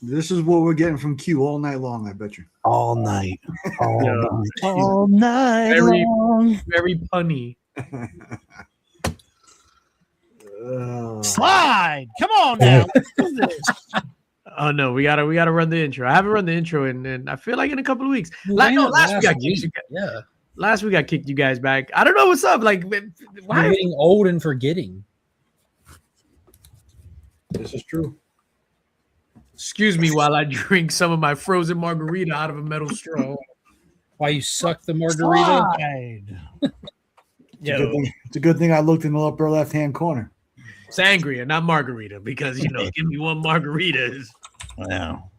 This is what we're getting from Q all night long, I bet you. All night. All night Very, long. very punny. Slide. Come on now. Let's do this. Oh no, we gotta run the intro. I haven't run the intro in I feel like in a couple of weeks. Last week I kicked you guys. Yeah. Last week I kicked you guys back. I don't know what's up. Like, why? You're getting old and forgetting. This is true. Excuse me while I drink some of my frozen margarita out of a metal straw. Why you suck the margarita? Slide. It's a good thing I looked in the upper left-hand corner. Sangria, not margarita, because give me one margarita. Wow.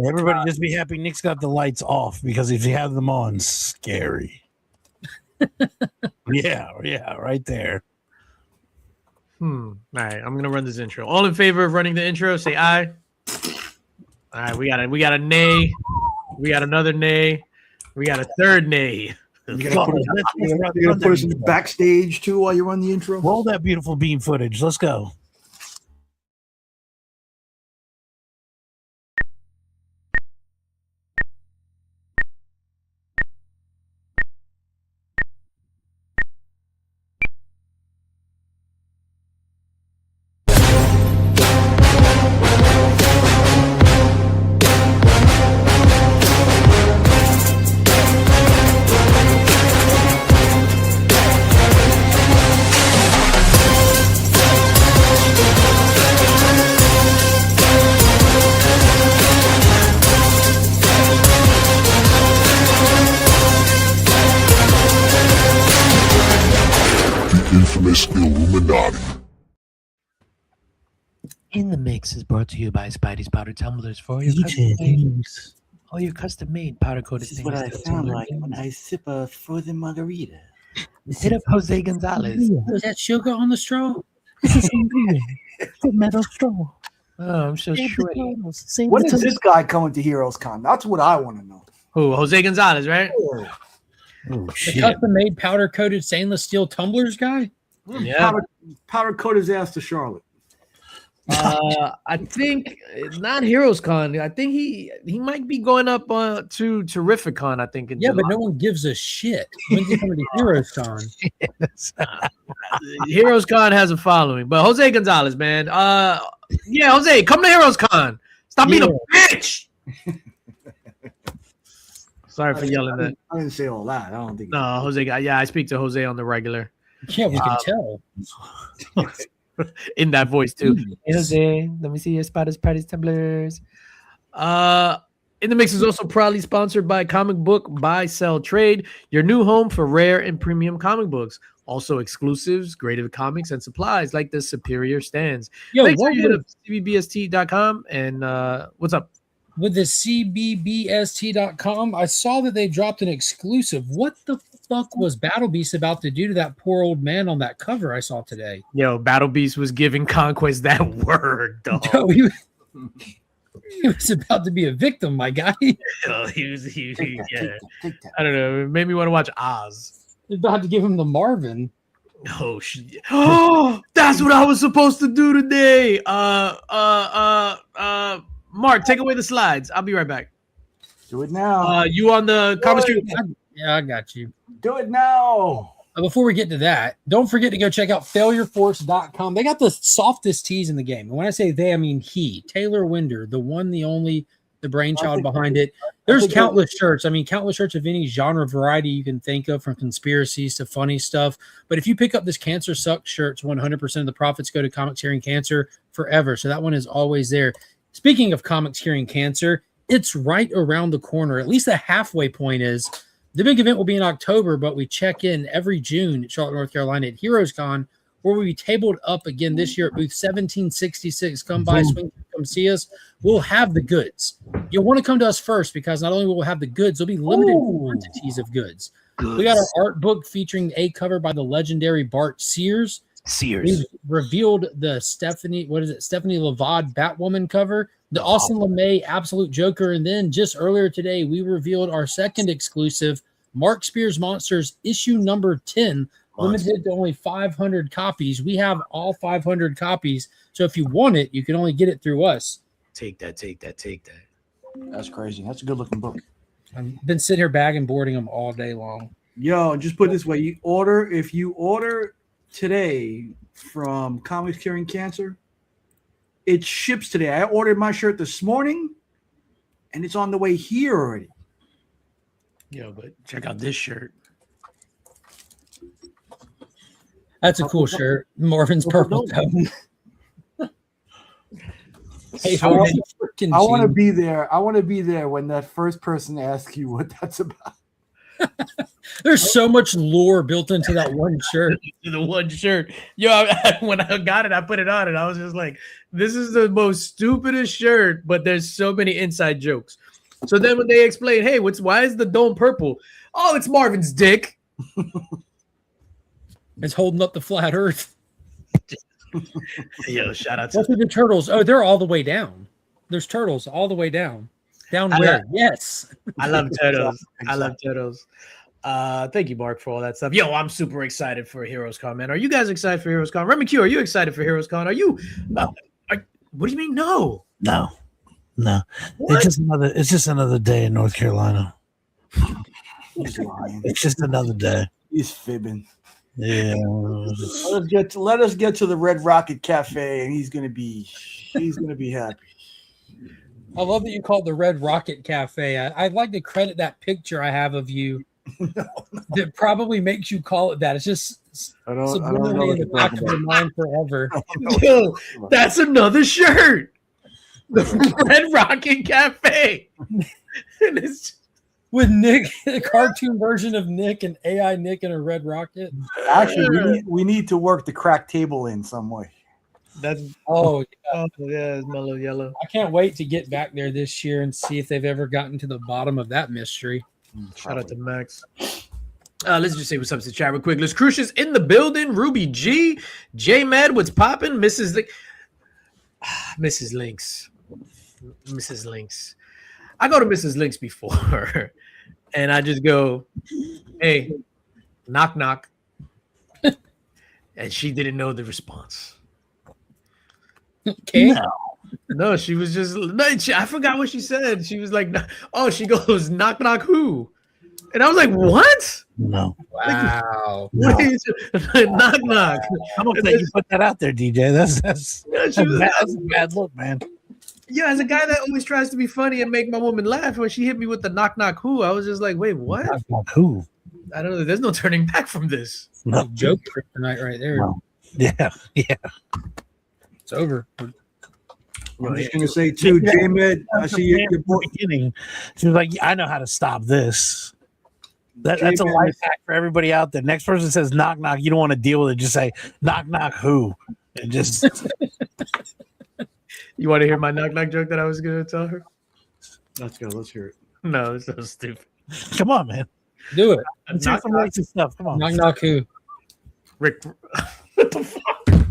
Everybody just be happy Nick's got the lights off, because if you have them on, scary. yeah, right there. All right, I'm gonna run this intro. All in favor of running the intro, say aye. All right, we got a nay. We got another nay. We got a third nay. You're gonna put us in the backstage too while you run the intro. Roll that beautiful beam footage. Let's go. Infamous Illuminati. In the Mix is brought to you by Spidey's Powder Tumblers for your custom made powder coated. This is what I sound like when I sip a frozen margarita. Hit up Jose Gonzalez. Was that sugar on the straw? It's a metal straw. Oh, I'm so sweaty. When is this guy coming to Heroes Con? That's what I want to know. Who? Jose Gonzalez, right? Oh, The shit. custom-made powder-coated stainless steel tumblers guy? Yeah. Powder coat his ass to Charlotte. I think not Heroes Con. I think he might be going up to Terrificon. I think. In Yeah, July. but no one gives a shit. When's he coming to Heroes Con? Heroes Con has a following, but Jose Gonzalez, man. Yeah, Jose, come to Heroes Con. Stop being a bitch. Sorry for yelling that. I didn't say all that. I don't think. No, Jose. Yeah, I speak to Jose on the regular Yeah, we can tell. in that voice too. Hey, Jose, let me see your spiders, parties, tumblers. In the Mix is also proudly sponsored by Comic Book Buy Sell Trade, your new home for rare and premium comic books. Also exclusives, graded comics, and supplies like the Superior Stands. Yo, Make sure what you hit would, up cbbst.com and what's up? with the cbbst.com, I saw that they dropped an exclusive. What the fuck was Battle Beast about to do to that poor old man on that cover I saw today? Yo, Battle Beast was giving Conquest that word, dog. Yo, he was about to be a victim, my guy. Yo, he yeah. I don't know. It made me want to watch Oz. He's about to give him the Marvin. Oh shit! Oh, that's what I was supposed to do today. Mark, take away the slides. I'll be right back. Do it now. You on the comic street? Yeah, I got you. Do it now. Before we get to that, don't forget to go check out failureforce.com. They got the softest tees in the game. And when I say they, I mean he, Taylor Winder, the one, the only, the brainchild behind it. There's countless shirts. I mean, countless shirts of any genre variety you can think of, from conspiracies to funny stuff. But if you pick up this Cancer Sucks shirts, 100% of the profits go to Comics Curing Cancer forever. So that one is always there. Speaking of Comics Curing Cancer, it's right around the corner. At least the halfway point is. The big event will be in October, but we check in every June at Charlotte, North Carolina at Heroes Con, where we'll be tabled up again this year at booth 1766. Come by, swing, come see us. We'll have the goods. You'll want to come to us first, because not only will we have the goods, there'll be limited quantities of goods. We got our art book featuring a cover by the legendary Bart Sears. We've revealed the Stephanie Lavad Batwoman cover, the Austin LeMay Absolute Joker, and then just earlier today, we revealed our second exclusive, Mark Spears Monsters issue number 10, limited to only 500 copies. We have all 500 copies, so if you want it, you can only get it through us. Take that. That's crazy. That's a good looking book. I've been sitting here bagging boarding them all day long. Yo, just put it this way: if you order today from Comics Curing Cancer, it ships today. I ordered my shirt this morning, and it's on the way here already. Yo, but check out this shirt. That's a cool shirt. Marvin's purple tone. Hey, I want to be there. I want to be there when that first person asks you what that's about. There's so much lore built into that one shirt. The one shirt. Yo, when I got it, I put it on and I was just like, this is the most stupidest shirt, but there's so many inside jokes. So then when they explain, hey, why is the dome purple? Oh, it's Marvin's dick. It's holding up the flat earth. Yo, shout out to Look at the turtles. Oh, they're all the way down. There's turtles all the way down. Down where? Yes. I love turtles. I love turtles. Thank you, Mark, for all that stuff. Yo, I'm super excited for Heroes Con, man. Are you guys excited for Heroes Con? Remy Q, are you excited for Heroes Con? Are you? What do you mean? No. It's just another day in North Carolina. He's lying. It's just another day. He's fibbing. Yeah. Let us get to the Red Rocket Cafe, and he's gonna be happy. I love that you call it the Red Rocket Cafe. I'd like to credit that picture I have of you. That probably makes you call it that. It's just I don't know subliminally what in the you're back talking of your mind forever. Yo, that's another shirt. The Red Rocket Cafe. And it's With Nick, the cartoon version of Nick and AI Nick and a red rocket. Actually, we need to work the crack table in some way. that's Oh, yeah, it's mellow yellow. I can't wait to get back there this year and see if they've ever gotten to the bottom of that mystery. Shout out to Max. Let's just say what's up to the chat real quick. Les Crucious in the building. Ruby G. J Med, what's popping? Mrs. Links. Mrs. Links. I go to Mrs. Links before, and I just go, hey, knock, knock. And she didn't know the response. Okay. No, she was just, I forgot what she said. She was like, oh, she goes, knock, knock, who? And I was like, what? No. Wow. What is it? Knock, knock. I'm upset you put that out there, DJ. That's She was- a bad look, man. Yeah, as a guy that always tries to be funny and make my woman laugh, when she hit me with the knock, knock, who? I was just like, wait, what? That's not who. I don't know. There's no turning back from this. No. Joke kryptonite right there. No. Yeah. It's over. I'm just gonna say too, J Med. I see your boy. Beginning. She was like, I know how to stop this. That's a life hack for everybody out there. Next person says knock knock, you don't want to deal with it. Just say knock knock who, and just You want to hear my knock, knock joke that I was going to tell her? Let's go. Let's hear it. No, it's so stupid. come on, man. Do it. Let's hear some racist stuff. Come on. Knock knock who? Rick, what the fuck?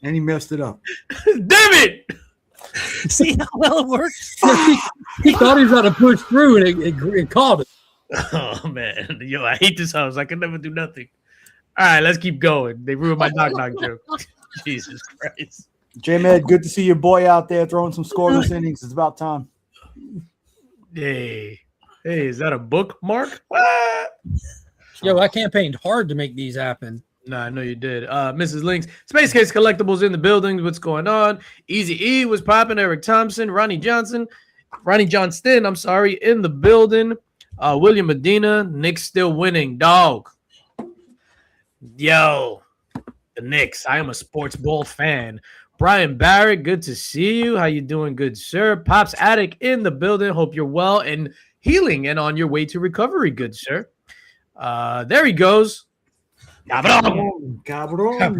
And he messed it up. Damn it! See how well it works? He thought he was about to push through and it called it. Oh, man. Yo, I hate this house. I can never do nothing. All right, let's keep going. They ruined my knock, knock joke. Jesus Christ. J Med, good to see your boy out there throwing some scoreless innings. It's about time. Hey, is that a bookmark? Yo, I campaigned hard to make these happen. No, I know you did. Mrs. Links, Space Case Collectibles in the building. What's going on? Easy E was popping. Eric Thompson, Ronnie Johnston, I'm sorry, in the building. William Medina, Knicks still winning. Dog. Yo, the Knicks. I am a sports ball fan. Brian Barrett, good to see you. How you doing, good sir? Pops Attic in the building. Hope you're well and healing and on your way to recovery, good sir. There he goes. Cabron.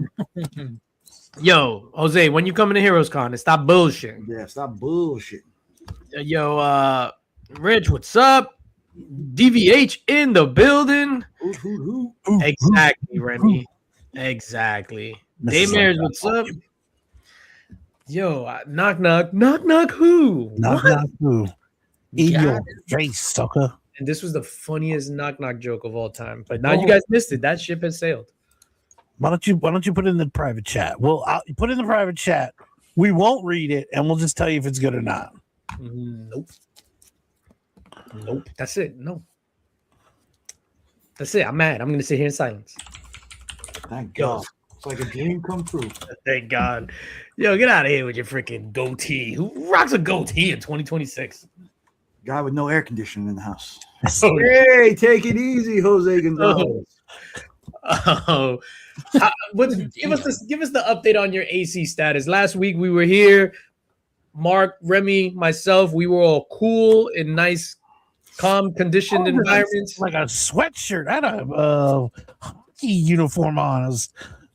Yo, Jose, when you coming to Heroes Con, and stop bullshit. Yeah, stop bullshit. Yo, Rich, what's up? DVH in the building. Exactly, Remy. Exactly. Daymers, what's up? Yo, knock, knock, knock, knock, who? Knock What? knock who? In God. your face, sucker. And this was the funniest knock, knock joke of all time. But now you guys missed it. That ship has sailed. Why don't you put it in the private chat? Well, I'll put it in the private chat We won't read it, and we'll just tell you if it's good or not. Nope. That's it. No. That's it. I'm mad. I'm gonna sit here in silence. Thank God. It's like a dream come true. Thank God. Yo, get out of here with your freaking goatee. Who rocks a goatee in 2026? Guy with no air conditioning in the house. Oh, Hey, take it easy, Jose Gonzalez. Oh, give us the update on your AC status. Last week we were here, Mark, Remy, myself. We were all cool in nice, calm, conditioned environments. Like a sweatshirt. I had a hockey uniform on.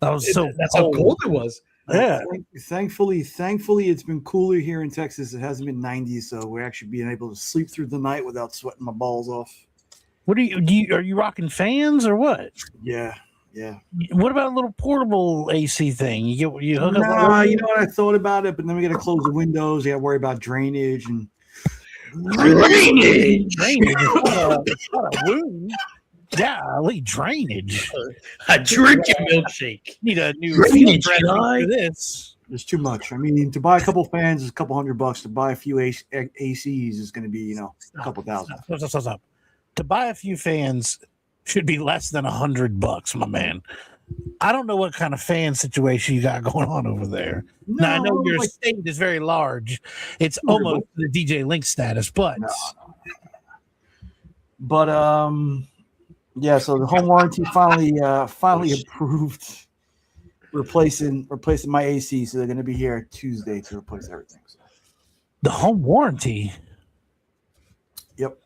That's how cold it was. Yeah. Thankfully, it's been cooler here in Texas. It hasn't been 90, so we're actually being able to sleep through the night without sweating my balls off. What are you rocking fans or what? Yeah. What about a little portable AC thing? You hook up. Nah, you know what? I thought about it, but then we got to close the windows. You got to worry about drainage and Drainage. It's not a wound. Golly, drainage. I drink your milkshake. Need a new Drainage, field dressing guy. for this. There's too much. I mean, to buy a couple fans is a couple $100. To buy a few ACs is going to be, a couple thousand. Stop. To buy a few fans should be less than $100, my man. I don't know what kind of fan situation you got going on over there. No, now I know your like- state is very large. It's almost the DJ Link status, but No. But yeah. So the home warranty finally approved replacing my AC. So they're going to be here Tuesday to replace everything. So. the home warranty. Yep.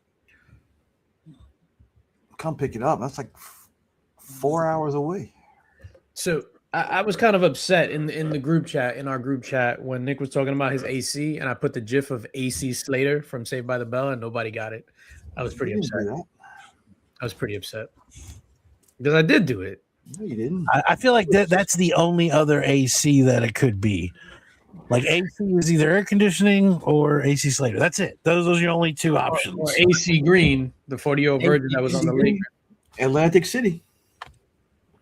Come pick it up. That's like 4 hours away. So I was kind of upset in our group chat, when Nick was talking about his AC, and I put the GIF of AC Slater from Saved by the Bell, and nobody got it. I was pretty upset. Because I did do it. No, you didn't. I feel like that's the only other AC that it could be. Like AC is either air conditioning or AC Slater. That's it. Those are your only two options. Or AC Green, the 40-year-old virgin that was on the lake. Atlantic City.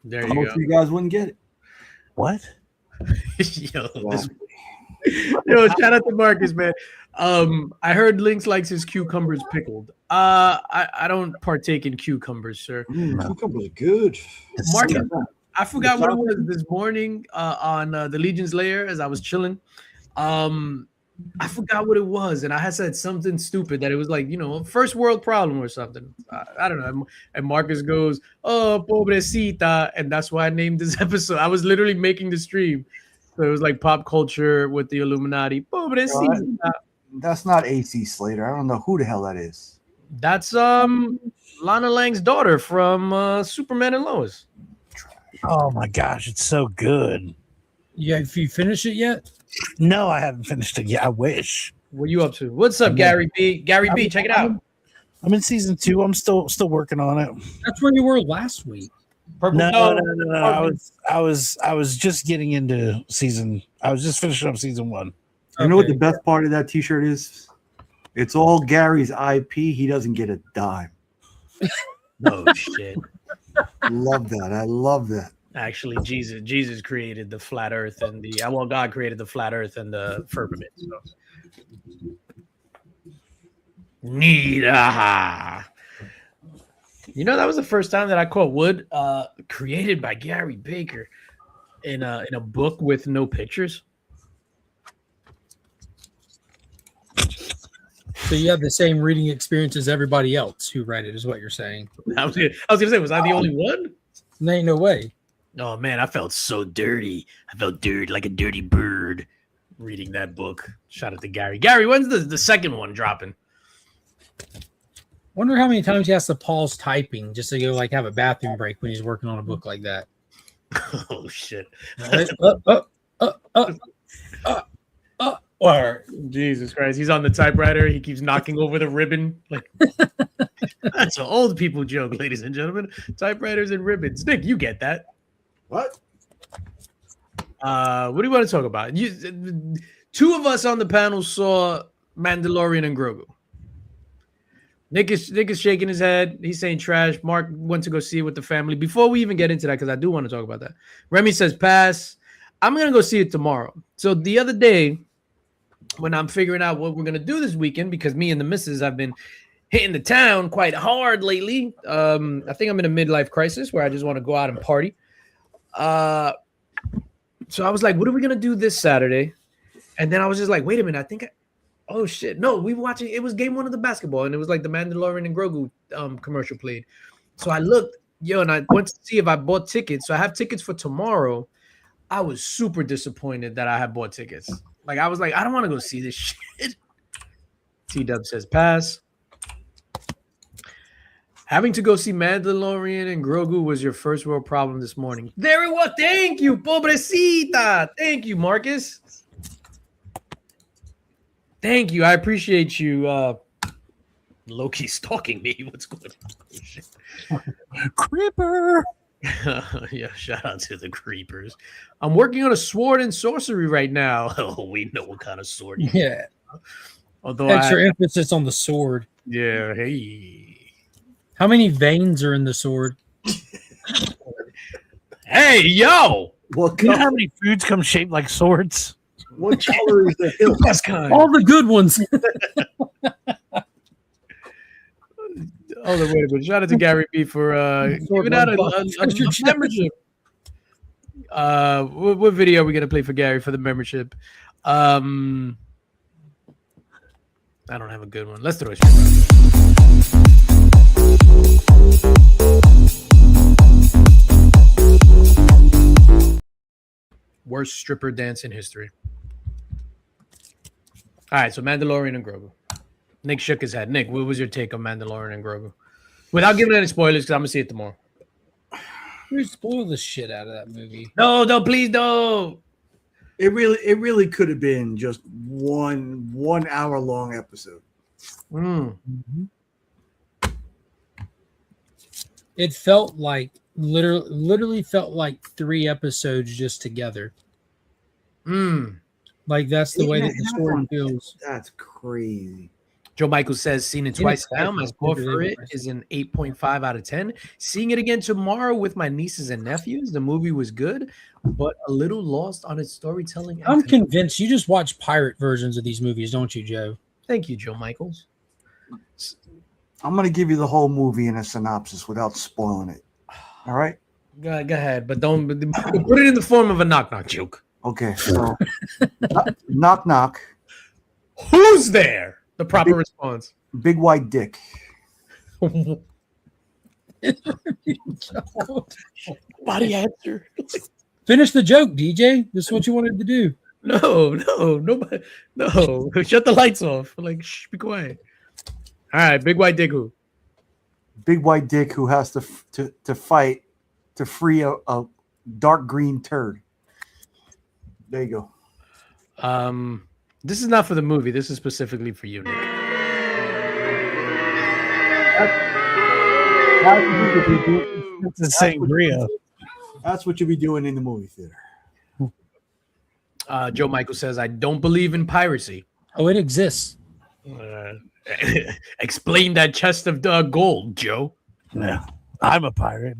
There you go. You guys wouldn't get it. What? Yo, shout out to Marcus, man. I heard Lynx likes his cucumbers pickled. I don't partake in cucumbers, sir. Cucumbers are good. Marcus, I forgot what it was this morning on the Legion's Lair as I was chilling. I forgot what it was, and I had said something stupid that it was like, a first world problem or something. I don't know. And Marcus goes, "Oh, Pobre, Cita," and that's why I named this episode. I was literally making the stream, so it was like pop culture with the Illuminati. Pobre, Cita. That's not AC Slater. I don't know who the hell that is. That's Lana Lang's daughter from Superman and Lois. Oh my gosh, it's so good. Yeah, if you finish it yet? No, I haven't finished it yet. I wish. What are you up to? What's up, Gary B? Gary B, check it out. I'm in season 2. I'm still working on it. That's where you were last week. No. I was just getting into season. I was just finishing up season 1. You know what the best part of that T-shirt is? It's all Gary's IP. He doesn't get a dime. Oh shit! I love that. Actually, Jesus created the flat Earth and God created the flat Earth and the firmament. So. Neat. That was the first time that I caught wood created by Gary Baker in a book with no pictures. So you have the same reading experience as everybody else who read it, is what you're saying. I was gonna say, was I the only one? There ain't no way. Oh man, I felt so dirty. I felt dirty like a dirty bird reading that book. Shout out to Gary. Gary, when's the second one dropping? Wonder how many times he has to pause typing just to go have a bathroom break when he's working on a book like that. Oh shit. Or Jesus Christ, he's on the typewriter. He keeps knocking over the ribbon. Like that's an old people joke, ladies and gentlemen. Typewriters and ribbons. Nick, you get that? What? What do you want to talk about? Two of us on the panel saw Mandalorian and Grogu. Nick is shaking his head. He's saying trash. Mark went to go see it with the family. Before we even get into that, because I do want to talk about that. Remy says pass. I'm gonna go see it tomorrow. So the other day, when I'm figuring out what we're gonna do this weekend, because me and the missus have been hitting the town quite hard lately. I think I'm in a midlife crisis where I just want to go out and party. So I was like, what are we gonna do this Saturday? And then I was just like, wait a minute, oh shit. No, we were watching, it was game 1 of the basketball, and it was like the Mandalorian and Grogu commercial played. So I looked, and I went to see if I bought tickets. So I have tickets for tomorrow. I was super disappointed that I had bought tickets. Like, I was like, I don't want to go see this shit. T-Dub says pass. Having to go see Mandalorian and Grogu was your first world problem this morning. There it was. Thank you, Pobrecita. Thank you, Marcus. Thank you. I appreciate you. Loki stalking me. What's going on? Creeper. Yeah, shout out to the creepers. I'm working on a sword and sorcery right now. Oh, we know what kind of sword. Yeah. Although Extra emphasis on the sword. Yeah, hey. How many veins are in the sword? Hey, yo! You know how many foods come shaped like swords? What color is the hilt? Best kind. All the good ones. Oh, wait a minute. Shout out to Gary B for giving out a membership. What video are we gonna play for Gary for the membership? I don't have a good one. Let's throw it straight. Worst stripper dance in history. All right, so Mandalorian and Grogu. Nick shook his head. Nick, what was your take on Mandalorian and Grogu? Without giving any spoilers, because I'm gonna see it tomorrow. You spoil the shit out of that movie. No, please don't. It really could have been just one hour long episode. It felt like literally felt like 3 episodes just together. Like that's the way that the story feels. That's crazy. Joe Michael says, seen it twice now. My score for it is an 8.5 out of 10. Seeing it again tomorrow with my nieces and nephews. The movie was good, but a little lost on its storytelling. I'm convinced you just watch pirate versions of these movies, don't you, Joe? Thank you, Joe Michaels. I'm going to give you the whole movie in a synopsis without spoiling it. All right? Go ahead, but don't put it in the form of a knock-knock joke. Okay, so knock, knock. Who's there? The proper response. Big white dick. Body answer. Finish the joke, DJ. This is what you wanted to do. No, nobody. No, shut the lights off. Like, shh, be quiet. All right, big white dick who? Big white dick who has to fight to free a dark green turd. There you go. This is not for the movie. This is specifically for you, Nick. It's the sangria. That's what you'll be doing in the movie theater. Joe Michael says, I don't believe in piracy. Oh, it exists. Explain that chest of gold, Joe. Yeah, I'm a pirate.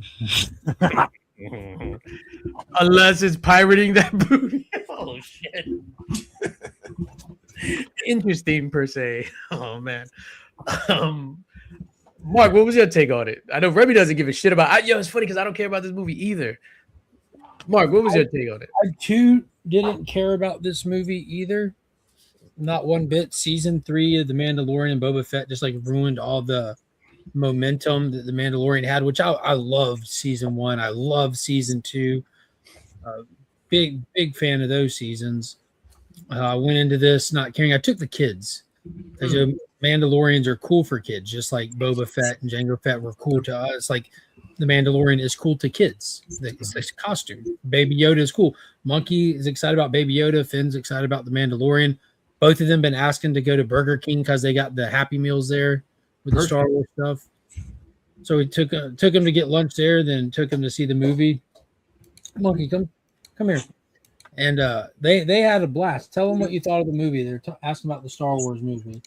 Unless it's pirating that booty. Oh, shit. Interesting, per se. Oh, man. Mark, what was your take on it? I know Remy doesn't give a shit about it. It's funny because I don't care about this movie either. Mark, what was your take on it? I, too, didn't care about this movie either. Not one bit. Season 3 of The Mandalorian and Boba Fett just like ruined all the momentum that The Mandalorian had, which I loved season 1. I love season 2. Big fan of those seasons. I went into this not caring. I took the kids because Mandalorians are cool for kids, just like Boba Fett and Jango Fett were cool to us. Like the Mandalorian is cool to kids. It's a costume. Baby Yoda is cool. Monkey is excited about Baby Yoda. Finn's excited about the Mandalorian. Both of them been asking to go to Burger King because they got the Happy Meals there with the Star Wars stuff. So we took them to get lunch there, then took them to see the movie. Monkey, come here. And they had a blast. Tell them what you thought of the movie. They're asking about the Star Wars movie.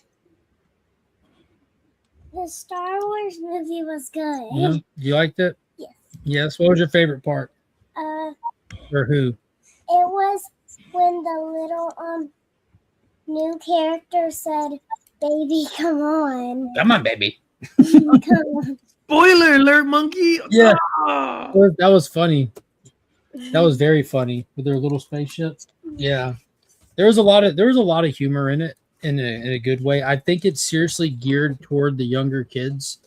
The Star Wars movie was good. Yeah? You liked it? Yes. Yes. What was your favorite part? Uh, Or who? It was when the little new character said, "Baby, come on." Come on, baby. Come on. Spoiler alert, monkey. Yeah. Ah. That was funny. That was very funny with their little spaceship. Yeah. There was a lot of humor in it in a good way. I think it's seriously geared toward the younger kids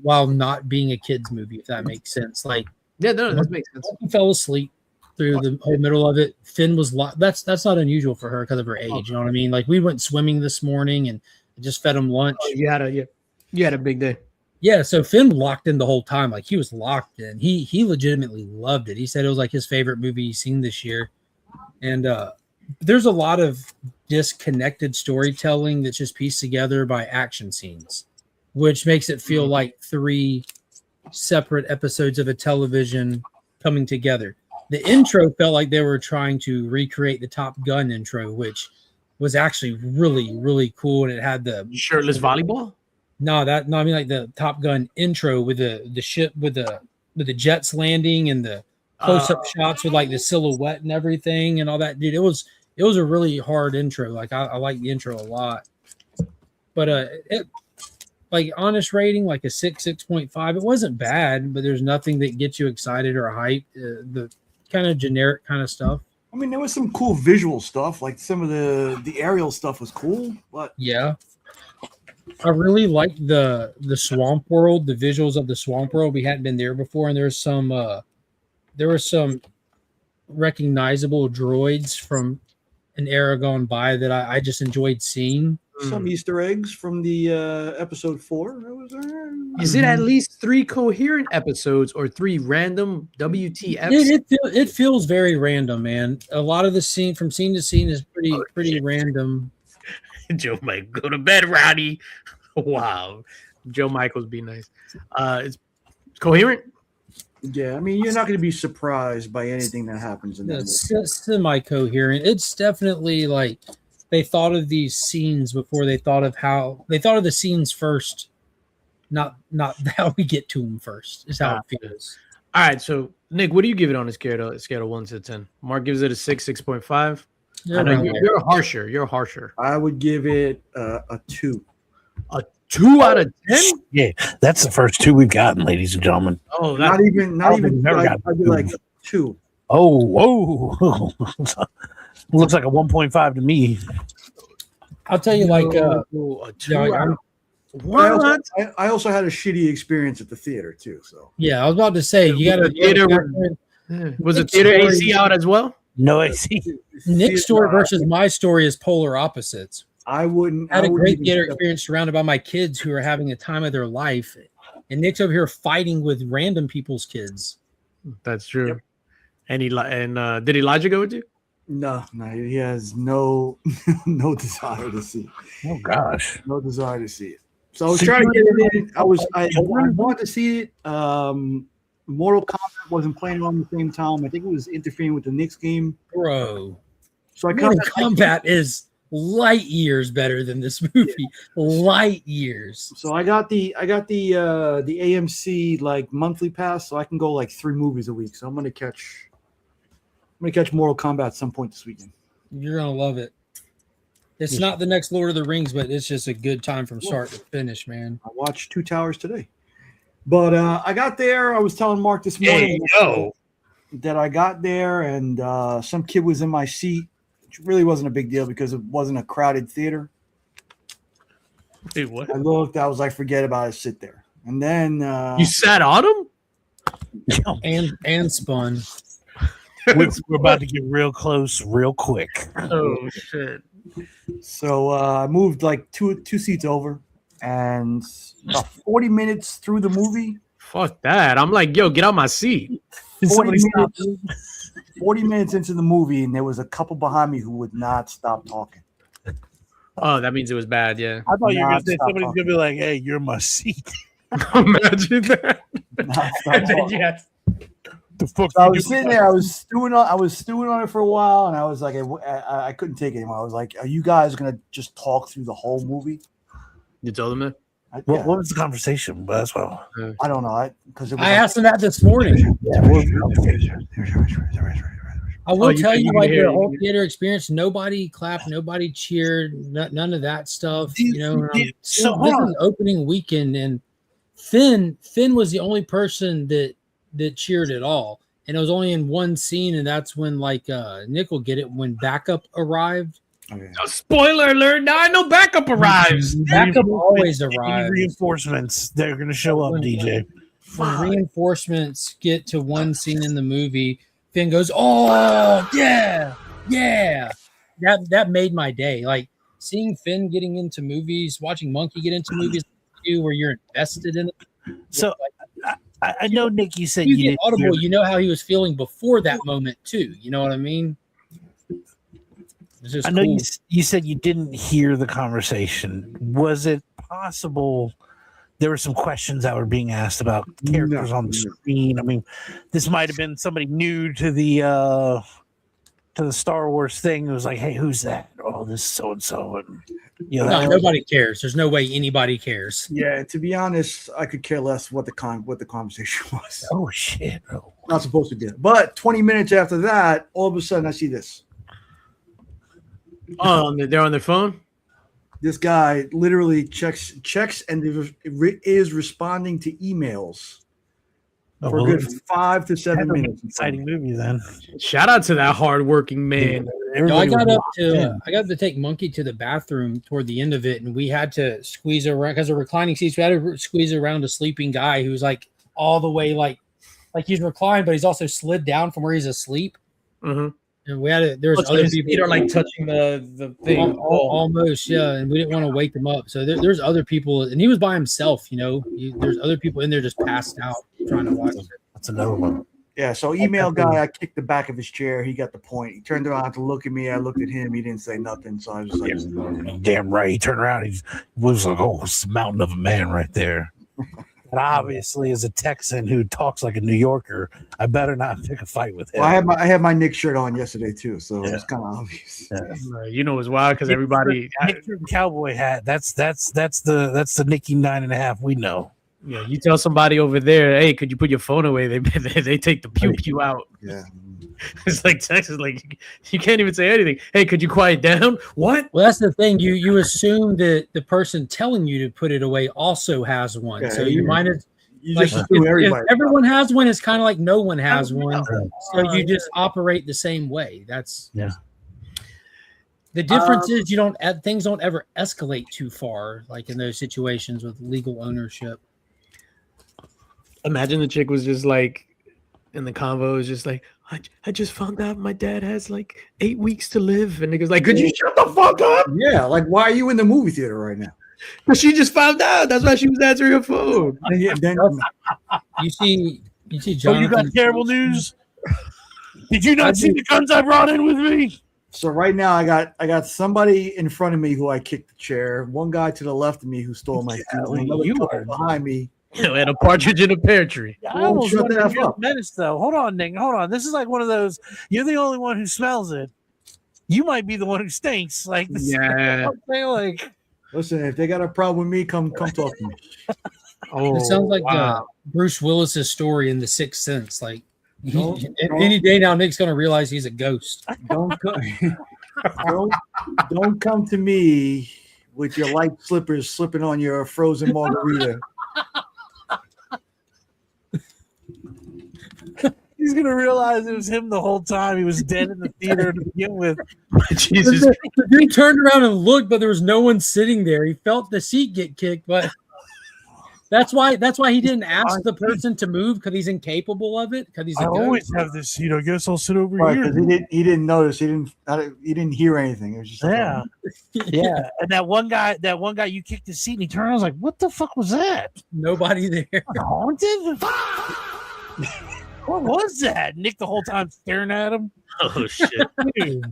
while not being a kids movie, if that makes sense. Like, Yeah, no, that makes sense. he fell asleep through the whole middle of it. Finn was that's not unusual for her because of her age. You know what I mean? Like, we went swimming this morning and just fed him lunch. Oh, you had a big day. Yeah, so Finn locked in the whole time. Like, he was locked in. He legitimately loved it. He said it was like his favorite movie he's seen this year. And there's a lot of disconnected storytelling that's just pieced together by action scenes, which makes it feel like 3 separate episodes of a television coming together. The intro felt like they were trying to recreate the Top Gun intro, which was actually really, really cool. And it had the Shirtless volleyball? I mean like the Top Gun intro with the ship with the jets landing and the close-up shots with like the silhouette and everything and all that. Dude, it was a really hard intro. Like, I like the intro a lot. But it, like, honest rating, like a 6.5. It wasn't bad, but there's nothing that gets you excited or hyped. The kind of generic kind of stuff. I mean, there was some cool visual stuff. Like some of the aerial stuff was cool, but yeah. I really liked the swamp world, the visuals of the swamp world. We hadn't been there before, and there were some recognizable droids from an era gone by that I just enjoyed seeing. some Easter eggs from the episode 4 that was there. Is it at least 3 coherent episodes or 3 random WTFs? It feels very random, man. A lot of the scene from scene to scene is pretty random. Joe might go to bed, Rowdy. Wow. Joe Michaels be nice. It's coherent. Yeah, I mean, you're not going to be surprised by anything that happens in that movie. Semi-coherent. It's definitely like they thought of these scenes before they thought of the scenes first, not how we get to them first. Is how it feels. All right, so Nick, what do you give it on a scale of 1 to 10? Mark gives it a 6.5. I know you're harsher. You're harsher. I would give it a 2. A 2 out of 10? Yeah, that's the first 2 we've gotten, ladies and gentlemen. Oh, not even. Never I'd got be like 2. Oh, whoa. Looks like a 1.5 to me. I'll tell you, like, a 2 what? I also had a shitty experience at the theater too. So yeah, I was about to say you got to theater. Was the theater AC out as well? No AC. Nick's story versus my story is polar opposites. I wouldn't. I had a great theater experience surrounded by my kids who are having the time of their life, and Nick's over here fighting with random people's kids. That's true. Yep. And did Elijah go with you? No, he has no desire to see it. Oh gosh, no desire to see it. So I was trying to get it in. I wanted to see it. Mortal Kombat wasn't playing on the same time. I think it was interfering with the Knicks game, bro. So Mortal Kombat is light years better than this movie. Yeah. Light years. So I got the AMC like monthly pass, so I can go like 3 movies a week. So I'm gonna catch Mortal Kombat at some point this weekend. You're gonna love it. It's not the next Lord of the Rings, but it's just a good time from start to finish, man. I watched 2 Towers today. But I got there. I was telling Mark this morning that I got there and some kid was in my seat, which really wasn't a big deal because it wasn't a crowded theater. Wait, what? I looked. I was like, forget about it. Sit there. And then you sat on him and spun. We're about to get real close, real quick. Oh shit! So I moved like two seats over, and about 40 minutes through the movie. Fuck that! I'm like, yo, get out my seat. 40 minutes into the movie, and there was a couple behind me who would not stop talking. Oh, that means it was bad. Yeah, I thought you were gonna say somebody's gonna be like, "Hey, you're my seat." Imagine that. Yes. So I was sitting there. I was stewing on it for a while, and I was like, I couldn't take it anymore. I was like, "Are you guys gonna just talk through the whole movie?" You told him that. What was the conversation? That's well. I don't know. I asked him that this morning. I will tell you, like hear the it. whole theater experience, nobody clapped, nobody cheered, none of that stuff. You know, So this is opening weekend, and Finn was the only person that cheered at all, and it was only in one scene, and that's when like Nick will get it when backup arrived. Okay. Oh, spoiler alert! Now I know backup arrives. Backup always Any arrives. reinforcements, they're going to show up, DJ. When reinforcements get to one scene in the movie, Finn goes, "Oh yeah, yeah." That made my day. Like seeing Finn getting into movies, watching Monkey get into movies too, where you're invested in it. So I know, Nick, you said You you get didn't audible. hear- You know how he was feeling before that moment too. You know what I mean? It's just I know cool. you said you didn't hear the conversation. Was it possible there were some questions that were being asked about characters on the screen? I mean, this might have been somebody new to the Star Wars thing. It was like, hey, who's that? Oh, this so and so, and you know, No, that- nobody cares. There's no way anybody cares. Yeah, to be honest, I could care less what the conversation was. oh shit, bro. Not supposed to be. But 20 minutes after that, all of a sudden I see this. Oh, they're on their phone. This guy literally checks and is responding to emails Oh, for a well, good 5 to 7 that's an minutes. exciting movie then. Shout out to that hardworking man. No, I got was up locked to in. I got to take Monkey to the bathroom toward the end of it, and we had to squeeze around because of reclining seats. We had to squeeze around a sleeping guy who's like all the way like he's reclined, but he's also slid down from where he's asleep. Mm-hmm. And we had to, there's other His people feet are like touching the thing. almost, yeah, and we didn't want to wake him up. So there's other people, and he was by himself. You know, there's other people in there just passed out trying to watch it. That's another one. Yeah, so email guy, I kicked the back of his chair. He got the point. He turned around to look at me. I looked at him. He didn't say nothing. So I was like, Damn right. He turned around. He was like, oh, it's a mountain of a man right there. And obviously, as a Texan who talks like a New Yorker, I better not pick a fight with him. well, I had my Nick shirt on yesterday too, so it's kind of obvious. You know, it's wild because everybody. Nick shirt and cowboy hat. That's the Nicky 9.5 we know. Yeah, you tell somebody over there, hey, could you put your phone away? They take the pew pew out. Yeah. It's like Texas, like you can't even say anything. Hey, could you quiet down? What? Well, that's the thing. You assume that the person telling you to put it away also has one. Yeah, So you might have You like just if, do if everybody. everyone has one, it's kind of like no one has one. So you just operate the same way. That's Yeah. The difference is things don't ever escalate too far, like in those situations with legal ownership. Imagine the chick was just like, in the convo was just like, I just found out my dad has like 8 weeks to live, and niggas like, could you shut the fuck up? Yeah, like why are you in the movie theater right now? But she just found out. That's why she was answering her phone. Then You see Oh, Jonathan. you got terrible news? Did you not see the guns I brought in with me? so right now I got somebody in front of me who I kicked the chair. One guy to the left of me who stole my seat. well, and another you couple are- behind me. You know, and a partridge in a pear tree. I Well, almost shut wonder the if F you're up. the menace, though. Hold on, Nick. Hold on. This is like one of those. You're the only one who smells it. You might be the one who stinks. Like, this, Yeah. I'm saying, like, Listen, if they got a problem with me, come talk to me. Oh, It sounds like wow. Bruce Willis's story in The Sixth Sense. Like Don't- any day now, Nick's gonna realize he's a ghost. Don't don't come to me with your light slippers slipping on your frozen margarita. he's going to realize it was him the whole time. He was dead in the theater to begin with. Jesus. The dude turned around and looked, but there was no one sitting there. He felt the seat get kicked, but that's why he didn't ask the person to move because he's incapable of it. Because he's a I ghost. always have this, I guess I'll sit over Right, here. because he didn't notice. He didn't hear anything. It was just like, Yeah. Yeah. And that one guy, you kicked his seat and he turned around. I was like, what the fuck was that? Nobody there. Haunted? What was that? Nick the whole time staring at him. Oh shit. Dude,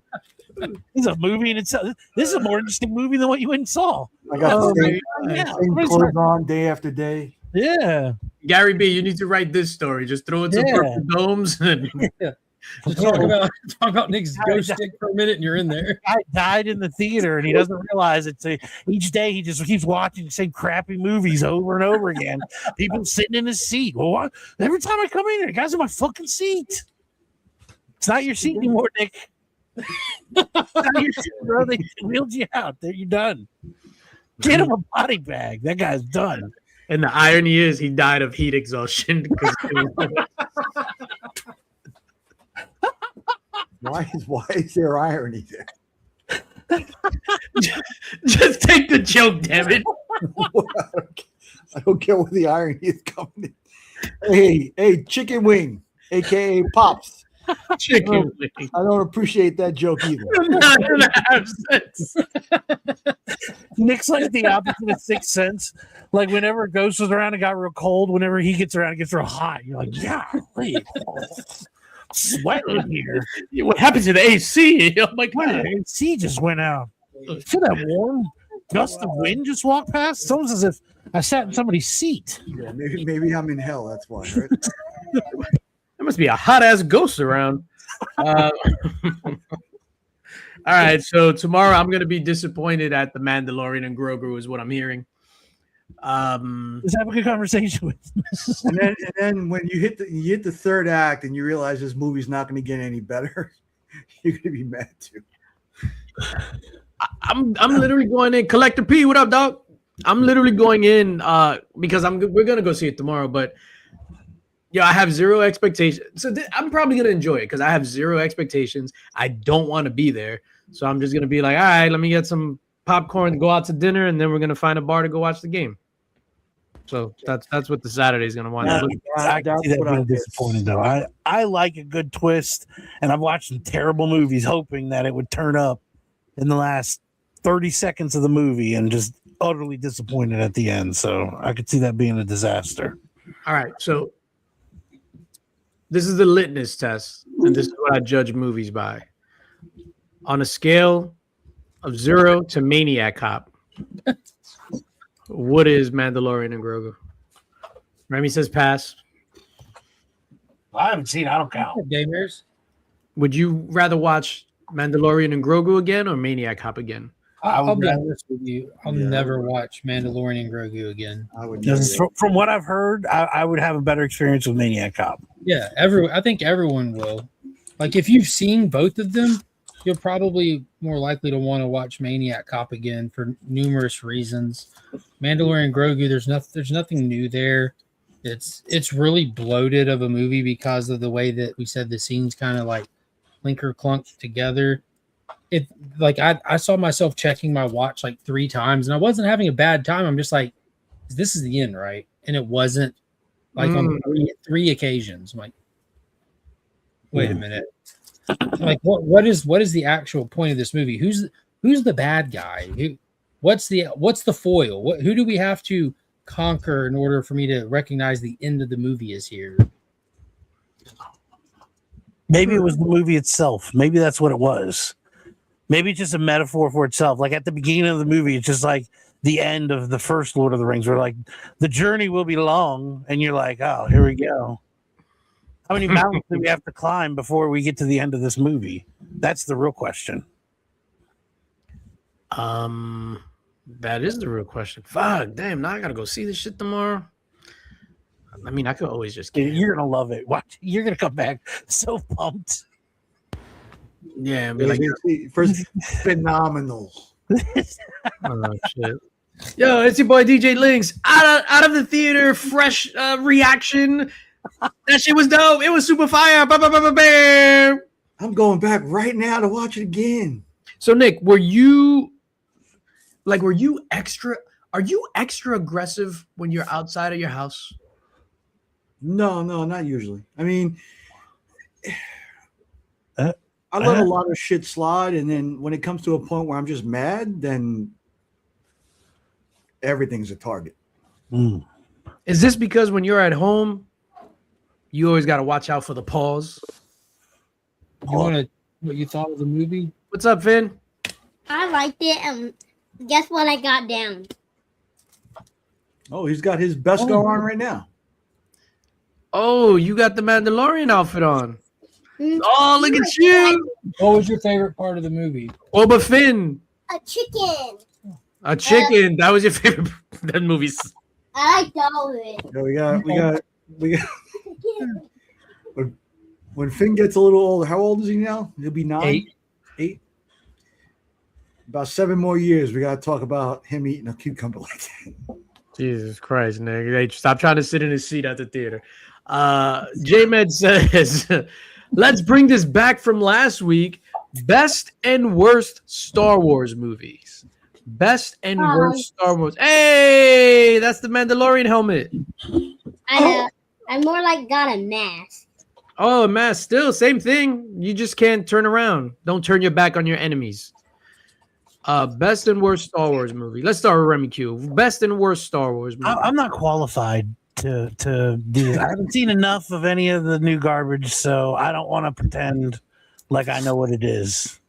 this is a movie in itself. This is a more interesting movie than what you went and saw. I got Oh, the maybe. same, Yeah. same clothes on day after day. Yeah. Gary B, you need to write this story. Just throw in some Yeah. purple domes and Just talk about Nick's ghost stick for a minute, and you're in there. Guy died in the theater and he doesn't realize it. So each day he just keeps watching the same crappy movies over and over again. People sitting in his seat. Well, every time I come in here, the guy's in my fucking seat. It's not your seat anymore, Nick. It's not your seat, bro. They wheeled you out. There, you're done. Get him a body bag. That guy's done. And the irony is, he died of heat exhaustion. Why is there irony there? Just take the joke, damn it. I don't care where the irony is coming in. Hey, chicken wing, aka Pops. Chicken wing. I don't appreciate that joke either. Not gonna have sense. Nick's like the opposite of Sixth Sense. Like whenever a ghost was around, it got real cold. Whenever he gets around, it gets real hot. You're like, yeah, sweating here. What happened to the AC? Oh my Wow, god. the AC just went out. Feel that warm gust of wind just walked past? It's almost as if I sat in somebody's seat. Yeah, maybe I'm in hell. That's why. Right? There must be a hot ass ghost around. All right, so tomorrow I'm gonna be disappointed at the Mandalorian and Grogu, is what I'm hearing. Let's have a good conversation with. and then when you hit the third act and you realize this movie's not going to get any better, you're going to be mad too. I'm literally going in. Collector P, what up, dog? I'm literally going in because we're gonna go see it tomorrow, but yeah, I have zero expectations. So I'm probably gonna enjoy it because I have zero expectations. I don't want to be there, so I'm just gonna be like, all right, let me get some popcorn, go out to dinner, and then we're gonna find a bar to go watch the game. So that's what the Saturday is gonna wind up. I can see that being disappointed though. I like a good twist, and I've watched some terrible movies hoping that it would turn up in the last 30 seconds of the movie and just utterly disappointed at the end. So I could see that being a disaster. All right, so this is the litmus test, and this is what I judge movies by. On a scale of 0 to Maniac Cop, what is Mandalorian and Grogu? Remy says pass. I haven't seen it. I don't count. Gamers. Would you rather watch Mandalorian and Grogu again or Maniac Cop again? I'll be honest with you. I'll never watch Mandalorian and Grogu again. I would. From what I've heard, I would have a better experience with Maniac Cop. Yeah, I think everyone will. Like if you've seen both of them, you're probably more likely to want to watch Maniac Cop again for numerous reasons. Mandalorian Grogu, there's nothing new there. It's really bloated of a movie because of the way that we said the scenes kind of like clinker clunk together. It like I saw myself checking my watch like 3 times and I wasn't having a bad time. I'm just like, this is the end, right? And it wasn't like on three occasions. I'm like, wait a minute. Like what is the actual point of this movie? Who's the bad guy? What's the foil? Who do we have to conquer in order for me to recognize the end of the movie is here? Maybe it was the movie itself. Maybe that's what it was. Maybe it's just a metaphor for itself. Like at the beginning of the movie, it's just like the end of the first Lord of the Rings, where like the journey will be long, and you're like, oh, here we go. How many mountains do we have to climb before we get to the end of this movie? That's the real question. That is the real question. Fuck, damn, now I gotta go see this shit tomorrow. I mean, I could always just get You're gonna love it. Watch, you're gonna come back so pumped. Yeah, and be like, First, phenomenal. oh shit. Yo, it's your boy DJ Lynx. Out of the theater, fresh reaction. That shit was dope. It was super fire. Ba-ba-ba-ba-bam. I'm going back right now to watch it again. So Nick, are you extra aggressive when you're outside of your house? No, not usually. I mean, I let a lot of shit slide, and then when it comes to a point where I'm just mad, then everything's a target. Is this because when you're at home, you always got to watch out for the pause? You want to what you thought of the movie? What's up, Finn? I liked it. Guess what I got down? Oh, he's got his best going on right now. Oh, you got the Mandalorian outfit on. Oh, look at you. What was your favorite part of the movie? Oh, but Finn. A chicken. A chicken. That was your favorite. That movie's. I like all of it. Yeah, we got When Finn gets a little older, how old is he now? He'll be 9? 8? About 7 more years, we got to talk about him eating a cucumber like that. Jesus Christ, Nick. Hey, stop trying to sit in his seat at the theater. J-Med says, let's bring this back from last week. Best and worst Star Wars movies. Best and worst Star Wars. Hey, that's the Mandalorian helmet. I know. I more like got a mask. Oh, a mask. Still, same thing. You just can't turn around. Don't turn your back on your enemies. Best and worst Star Wars movie. Let's start with Remy Q. Best and worst Star Wars movie. I'm not qualified to do that. I haven't seen enough of any of the new garbage, so I don't want to pretend like I know what it is.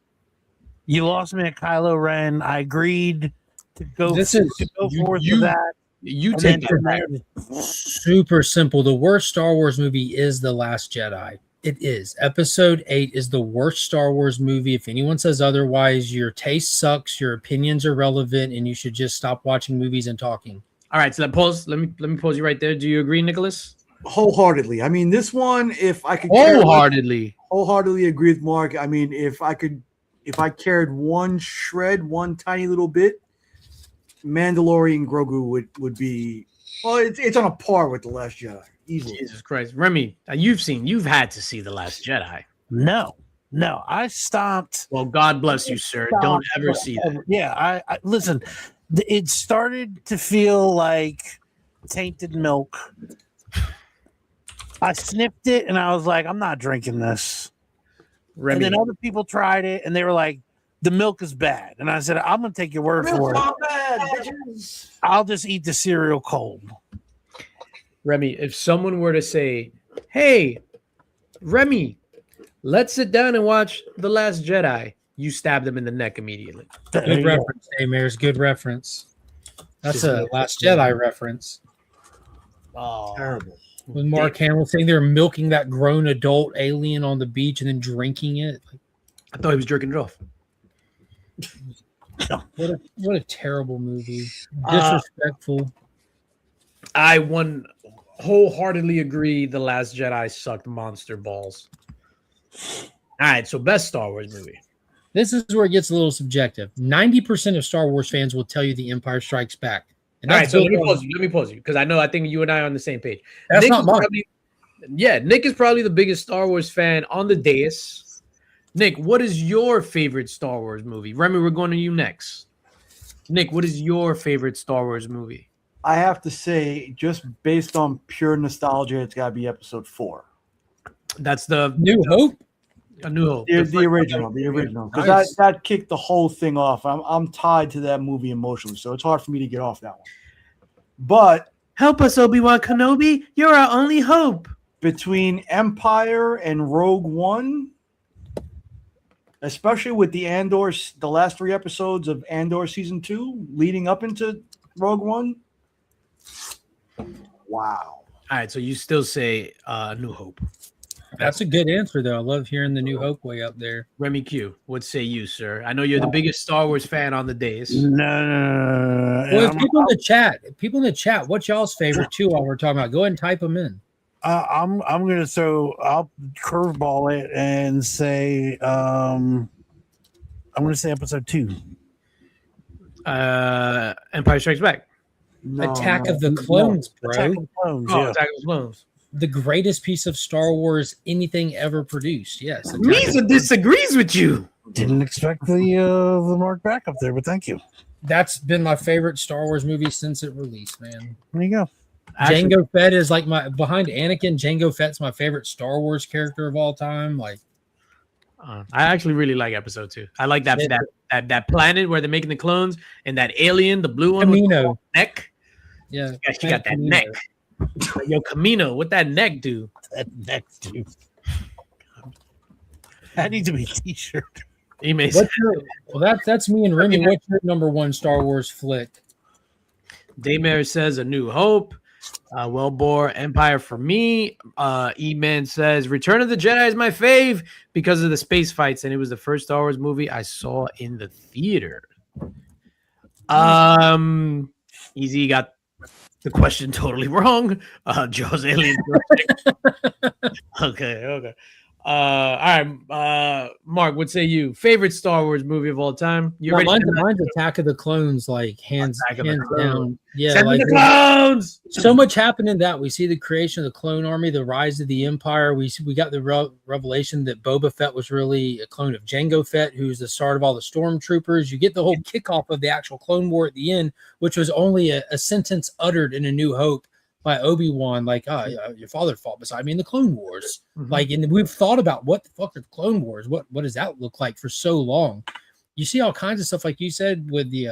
You lost me at Kylo Ren. I agreed to go forth with that. You take it. Super simple. The worst Star Wars movie is The Last Jedi. It is. Episode 8 is the worst Star Wars movie. If anyone says otherwise, your taste sucks, your opinions are relevant, and you should just stop watching movies and talking. All right, so let me pause you right there. Do you agree, Nicholas? Wholeheartedly. I mean, this one, if I could wholeheartedly agree with Mark. I mean, if I cared one tiny little bit, Mandalorian Grogu would be. Well, it's on a par with The Last Jedi. Easily. Jesus Christ, Remy, you've had to see The Last Jedi. No, I stopped. Well, God bless you, sir. Don't ever see that. Yeah, I listen. It started to feel like tainted milk. I sniffed it and I was like, I'm not drinking this. Remy. And then other people tried it and they were like, the milk is bad. And I said, I'm gonna take your word for it. I'll just eat the cereal cold. Remy, if someone were to say, hey, Remy, let's sit down and watch The Last Jedi, you stab them in the neck immediately. Good reference, Mayor's. Good reference. That's a Last Jedi reference. Oh, terrible. With Mark Hamill saying they're milking that grown adult alien on the beach and then drinking it. I thought he was jerking it off. What a terrible movie. Disrespectful. I wholeheartedly agree The Last Jedi sucked monster balls. All right, so best Star Wars movie. This is where it gets a little subjective. 90% of Star Wars fans will tell you The Empire Strikes Back. And all right, so let me pause you because I think you and I are on the same page. That's Nick not mine. Nick is probably the biggest Star Wars fan on the dais. Nick, what is your favorite Star Wars movie? Remy, we're going to you next. Nick, what is your favorite Star Wars movie? I have to say, just based on pure nostalgia, it's got to be Episode 4. That's the New Hope. A New Hope. The original. Because Nice. that kicked the whole thing off. I'm tied to that movie emotionally, so it's hard for me to get off that one. But help us, Obi-Wan Kenobi. You're our only hope. Between Empire and Rogue One, especially with the last 3 episodes of Andor season 2 leading up into Rogue One. Wow. All right, so you still say New Hope. That's a good answer, though. I love hearing the New Hope way up there. Remy Q, what say you, sir? I know you're the biggest Star Wars fan on the dais. No. Well, people in the chat, what's y'all's favorite too while we're talking about? Go ahead and type them in. I'll curveball it and say I'm gonna say Episode 2. Empire Strikes Back. Attack of the Clones, bro. Attack of the Clones. Oh, Yeah. Attack of the Clones. The greatest piece of Star Wars anything ever produced. Yes. Misa disagrees with you. Didn't expect the mark back up there, but thank you. That's been my favorite Star Wars movie since it released, man. There you go. Jango Fett is like behind Anakin. Jango Fett's my favorite Star Wars character of all time. Like, I actually really like Episode 2. I like that planet where they're making the clones and that alien, the blue one with the neck. Yeah, she got that neck. Yo, Camino, what that neck do? That neck do. That needs to be a t-shirt. That's me and Remy. What's your number one Star Wars flick? Daymare says A New Hope. Wellbore Empire for me. E-Man says Return of the Jedi is my fave because of the space fights, and it was the first Star Wars movie I saw in the theater. Easy got the question totally wrong. Jaws Alien. Okay. All right, Mark, what say you? Favorite Star Wars movie of all time? You Well, already mine's Attack of the Clones, like hands Attack of the Clones. down. Yeah, Send me like the clones. so much happened in that. We see the creation of the clone army, the rise of the Empire. We got the revelation that Boba Fett was really a clone of Jango Fett, who's the start of all the stormtroopers. You get the whole kickoff of the actual Clone War at the end, which was only a sentence uttered in A New Hope by Obi-Wan, like, your father fought beside me in the Clone Wars. Mhm. Like, and we've thought about what the fuck are the Clone Wars? What does that look like for so long? You see all kinds of stuff, like you said, with the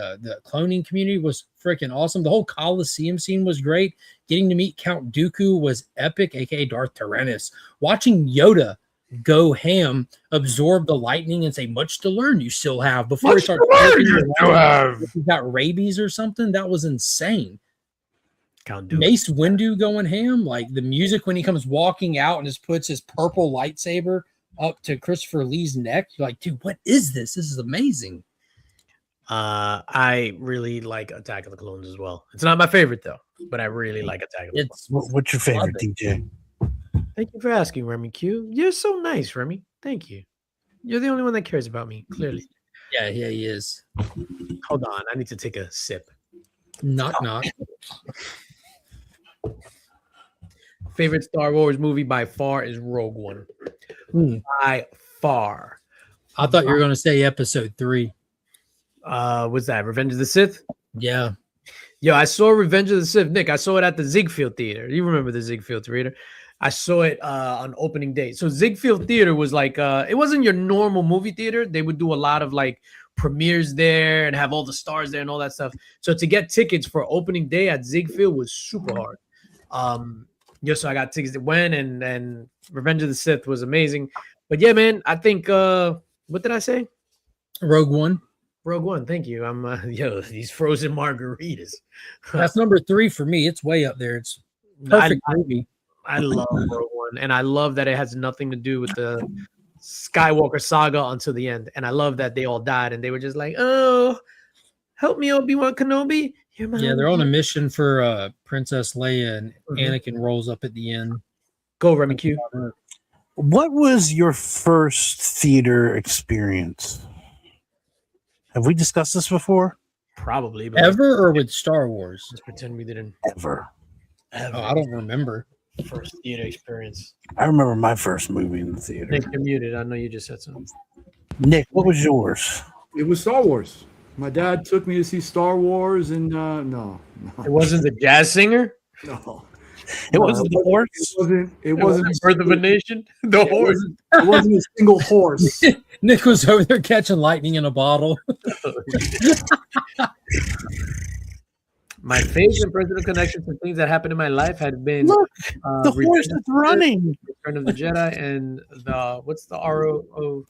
cloning community was freaking awesome. The whole Coliseum scene was great. Getting to meet Count Dooku was epic, aka Darth Tyrannus. Watching Yoda go ham, absorb the lightning, and say, "Much to learn, you still have." Before he starts, you got rabies or something. That was insane. Count Dooku. Mace Windu going ham, like the music when he comes walking out and just puts his purple lightsaber up to Christopher Lee's neck. You're like, dude, what is this? This is amazing. I really like Attack of the Clones as well. It's not my favorite though, but I really like Attack of the Clones. What's your favorite, DJ? Thank you for asking, Remy Q. You're so nice, Remy. Thank you. You're the only one that cares about me, clearly. Yeah, he is. Hold on, I need to take a sip. Knock. Favorite Star Wars movie by far is Rogue One. By far. I thought you were going to say episode 3. What's that? Revenge of the Sith? Yeah. Yo, I saw Revenge of the Sith. Nick, I saw it at the Ziegfeld Theater. You remember the Ziegfeld Theater? I saw it on opening day. So Ziegfeld Theater was like, it wasn't your normal movie theater. They would do a lot of like premieres there and have all the stars there and all that stuff. So to get tickets for opening day at Ziegfeld was super hard. So I got tickets that went, and Revenge of the Sith was amazing. But yeah, man, I think what did I say? Rogue One. Rogue One. Thank you. I'm these frozen margaritas. That's number 3 for me. It's way up there. It's perfect movie. I love Rogue One, and I love that it has nothing to do with the Skywalker saga until the end. And I love that they all died, and they were just like, "Oh, help me, Obi-Wan Kenobi." Yeah, they're on a mission for Princess Leia, and Anakin rolls up at the end. Go, Remy Q. What was your first theater experience? Have we discussed this before? Probably. But Ever or with Star Wars? Just pretend we didn't. Ever. Oh, I don't remember. First theater experience. I remember my first movie in the theater. Nick, you're muted. I know you just said something. Nick, what was yours? It was Star Wars. My dad took me to see Star Wars, and no. It wasn't the jazz singer. No. It wasn't the horse. It wasn't Birth of a Nation. The horse. It wasn't a single horse. Nick was over there catching lightning in a bottle. My favorite personal connections to things that happened in my life had been Look, the horse is running. Return of the Jedi, and what's the ROO?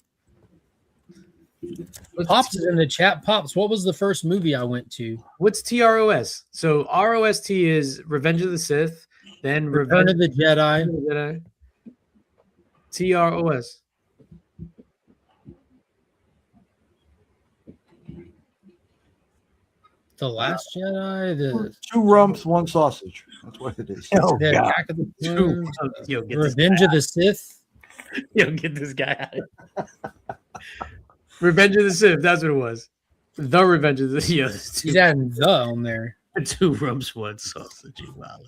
Pops is in the chat. Pops, what was the first movie I went to? What's TROS? So ROST is Revenge of the Sith, then Return of the Jedi. TROS. The Last Jedi. The 2 rumps, 1 sausage. That's what it is. Oh, the God. Attack of the Clones, Yo, get Revenge of the Sith. Yo, get this guy out. Revenge of the Sith. That's what it was. The Revenge of the Sith. He's adding the on there. 2 rumps, 1 sausage. Wow.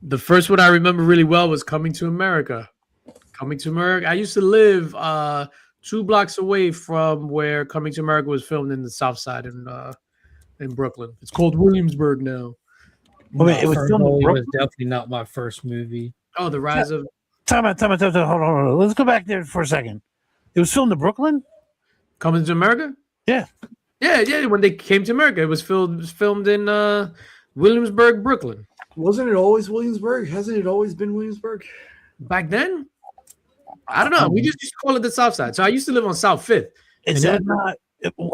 The first one I remember really well was Coming to America. Coming to America. I used to live 2 blocks away from where Coming to America was filmed in the South Side in Brooklyn. It's called Williamsburg now. Wait, it was filmed in It was Brooklyn? definitely not my first movie. Oh, the rise of Time out. Hold on. Let's go back there for a second. It was filmed in Brooklyn? Coming to America? Yeah. Yeah. When they came to America, it was filmed in Williamsburg, Brooklyn. Wasn't it always Williamsburg? Hasn't it always been Williamsburg? Back then? I don't know. We just used to call it the South Side. So I used to live on South 5th. Is that not?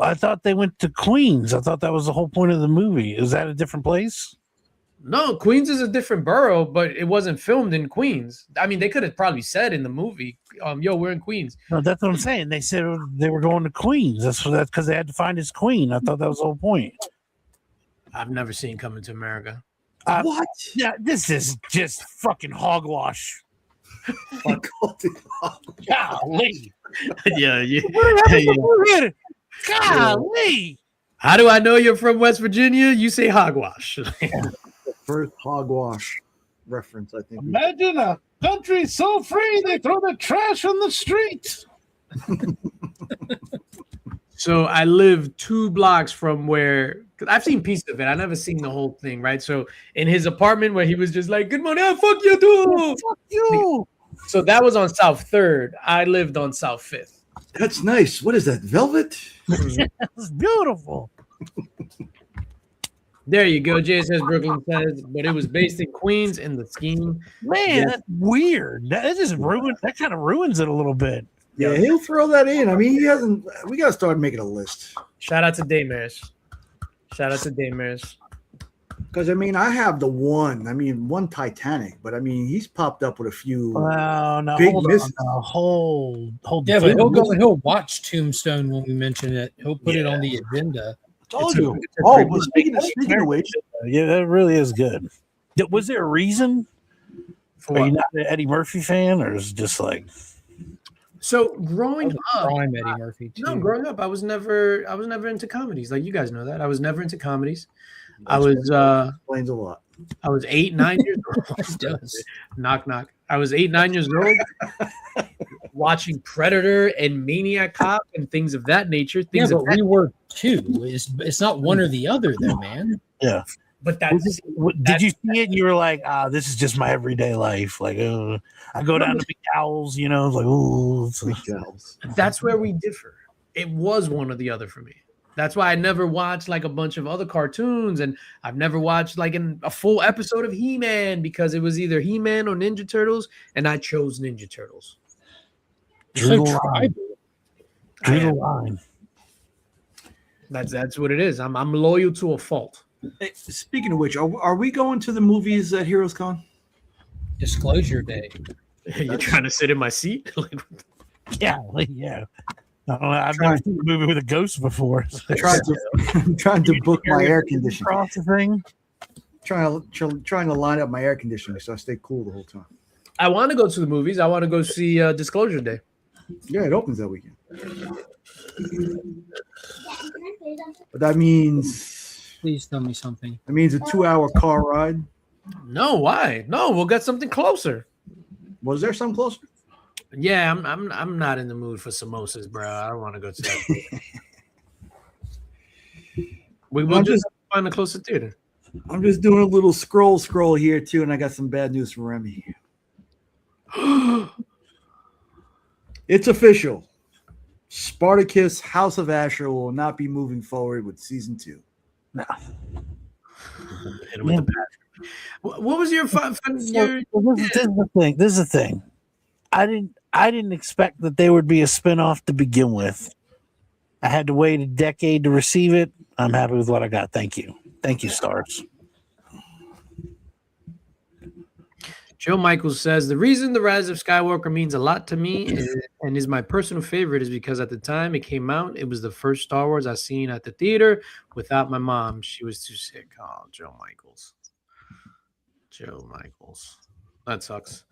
I thought they went to Queens. I thought that was the whole point of the movie. Is that a different place? No, Queens is a different borough, but it wasn't filmed in Queens. I mean, they could have probably said in the movie, "Yo, we're in Queens." No, that's what I'm saying. They said they were going to Queens. That's because they had to find his queen. I thought that was the whole point. I've never seen Coming to America. What? Yeah, this is just fucking hogwash. He called it Golly. Yeah, yeah. What happened Yeah. before we hit it? Golly. How do I know you're from West Virginia? You say hogwash. the first hogwash reference, I think. Imagine a country so free they throw the trash on the street. So I live 2 blocks from where, because I've seen pieces of it. I never seen the whole thing, right? So in his apartment where he was just like, "Good morning, fuck you, dude." Fuck you. So that was on South 3rd. I lived on South 5th. That's nice. What is that? Velvet? It's beautiful. There you go. JSS Brooklyn says, but it was based in Queens in the scheme. Man, Yeah. that's weird. That just ruined. That kind of ruins it a little bit. Yeah, he'll throw that in. I mean, he hasn't. We got to start making a list. Shout out to Daymers. Shout out to Daymers. Because, I mean, I have the one. I mean, one Titanic. But, I mean, he's popped up with a few. Well, no, Big hold misses. on. No, hold. Yeah, but he'll go and he'll watch Tombstone when we mention it. He'll put it on the agenda. Told It's a- you. it's a Oh, great well, speaking of which, Yeah, that really is good. Was there a reason? For Are you what? not an Eddie Murphy fan, or is it just like So growing up, Prime Eddie Murphy too. no, growing up, I was never into comedies. Like you guys know that. I was never into comedies. I was explains a lot. 8, 9 years old. It does. Knock knock. I was 8, 9 years old watching Predator and Maniac Cop and things of that nature. Yeah, Things but of that, we were 2. It's not one or the other, though, man. yeah? but that's Did you see it? And you were like, this is just my everyday life. Like, I go down to McDowell's, you know, like, that's where we differ. It was one or the other for me. That's why I never watched like a bunch of other cartoons, and I've never watched like a full episode of He-Man because it was either He-Man or Ninja Turtles, and I chose Ninja Turtles. drew So the line. tribal. Drew the line. That's what it is. I'm loyal to a fault. Hey, speaking of which, are we going to the movies at Heroes Con? Disclosure Day. You're trying to sit in my seat? Yeah, yeah. I don't know. I've never seen a movie with a ghost before. I'm trying to book my air conditioning. Across the thing. Trying to line up my air conditioning so I stay cool the whole time. I want to go to the movies. I want to go see Disclosure Day. Yeah, it opens that weekend. But that means Please tell me something. a 2-hour car ride. No, why? No, we'll get something closer. Was there some closer? Yeah, I'm not in the mood for samosas, bro. I don't want to go to that. We will just find a closer theater. I'm just doing a little scroll here too, and I got some bad news for Remy. It's official. Spartacus House of Asher will not be moving forward with season 2. No. Hit him with the bat. What was your fun? This is the thing. This is the thing. I didn't expect that there would be a spinoff to begin with. I had to wait a decade to receive it. I'm happy with what I got. Thank you. Thank you, stars. Joe Michaels says the reason The Rise of Skywalker means a lot to me and is my personal favorite is because at the time it came out, it was the first Star Wars I seen at the theater without my mom. She was too sick. Oh, Joe Michaels. That sucks.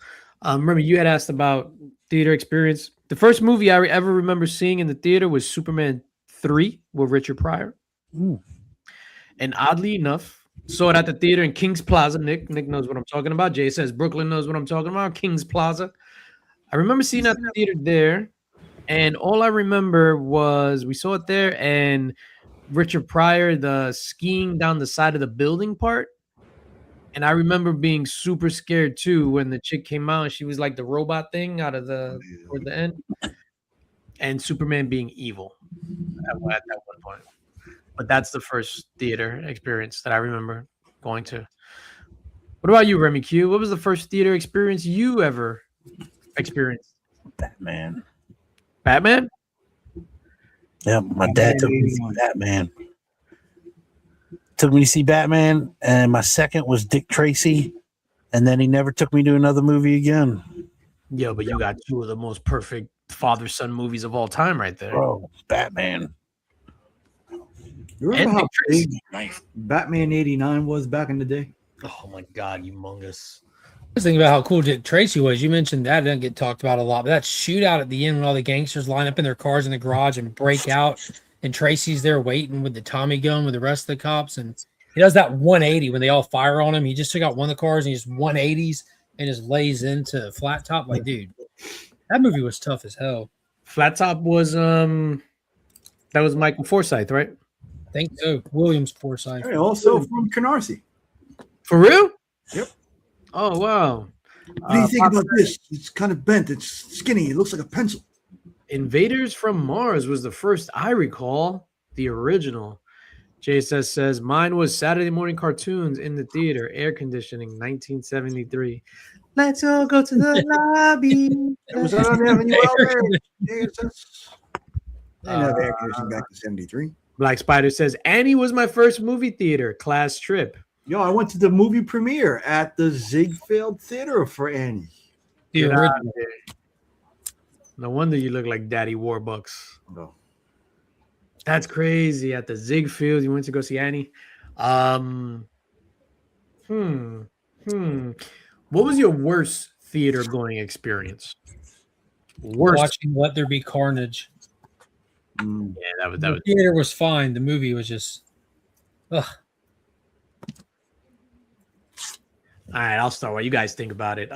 Remember, you had asked about theater experience. The first movie I ever remember seeing in the theater was Superman 3 with Richard Pryor. Ooh. And oddly enough, saw it at the theater in Kings Plaza. Nick knows what I'm talking about. Jay says Brooklyn knows what I'm talking about. Kings Plaza. I remember seeing it at the theater there. And all I remember was we saw it there and Richard Pryor, the skiing down the side of the building part. And I remember being super scared too when the chick came out and she was like the robot thing out of toward the end. And Superman being evil at one point. But that's the first theater experience that I remember going to. What about you, Remy Q? What was the first theater experience you ever experienced? Batman. Batman? Yeah, my dad took me to see Batman. Took me to see Batman, and my second was Dick Tracy, and then he never took me to another movie again. Yeah, but you got two of the most perfect father-son movies of all time right there. Bro, Batman. You remember how Dick big Batman 89 was back in the day? Oh my God, humongous. was thinking about how cool Dick Tracy was. You mentioned that didn't get talked about a lot, but that shootout at the end when all the gangsters line up in their cars in the garage and break out, and Tracy's there waiting with the Tommy gun with the rest of the cops, and he does that 180 when they all fire on him. He just took out one of the cars and he just 180s and just lays into flat top. Like, dude, that movie was tough as hell. Flat Top was that was Michael Forsythe, right? I think so. Williams Forsythe. Hey, also from Canarsie. For real? Yep. Oh wow. What do you think about this? It's kind of bent. It's skinny. It looks like a pencil. Invaders from Mars was the first I recall. The original. JSS says mine was Saturday morning cartoons in the theater, air conditioning, 1973. Let's all go to the lobby. Was that on Avenue L there? They didn't have air conditioning back in 73. Black Spider says Annie was my first movie theater class trip. Yo, I went to the movie premiere at the Ziegfeld Theater for Annie. The Get out original. of here. No wonder you look like Daddy Warbucks. No. That's crazy. At the Ziegfeld, you went to go see Annie. What was your worst theater going experience? Worst. Watching Let There Be Carnage. Mm. Yeah, that was The theater was fine. The movie was just, ugh. all right. I'll start while you guys think about it.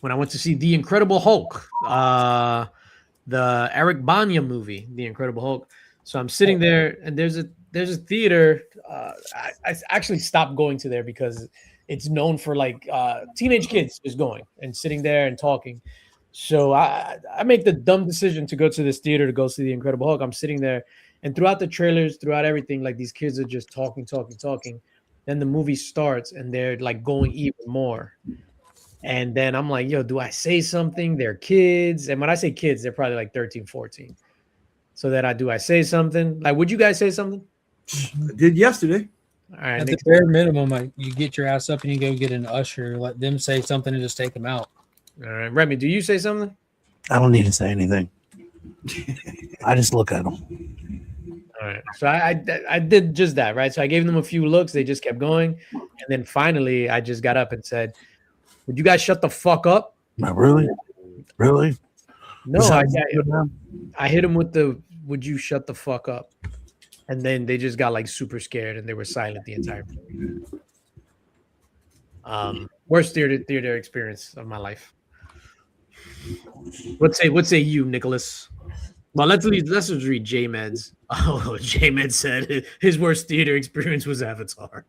When I went to see The Incredible Hulk, the Eric Bana movie, The Incredible Hulk. So I'm sitting there, and there's a theater. I actually stopped going to there because it's known for like teenage kids just going and sitting there and talking. So I make the dumb decision to go to this theater to go see The Incredible Hulk. I'm sitting there, and throughout the trailers, throughout everything, like these kids are just talking. Then the movie starts, and they're like going even more. And then I'm like, yo, do I say something? They're kids. And when I say kids, they're probably like 13, 14. So that I say something? Like, would you guys say something? I did yesterday. All right. At the Nick, bare minimum, you get your ass up and you go get an usher, let them say something and just take them out. all right. Remy, do you say something? I don't need to say anything. I just look at them. All right. So I did just that, right? So I gave them a few looks. They just kept going. And then finally, I just got up and said, would you guys shut the fuck up? Not really? Really? No, Is I that- hit them with the, would you shut the fuck up? And then they just got like super scared and they were silent the entire movie. Worst theater experience of my life. What say you, Nicholas? Well, let's just read J-Med's. Oh, J-Med said his worst theater experience was Avatar.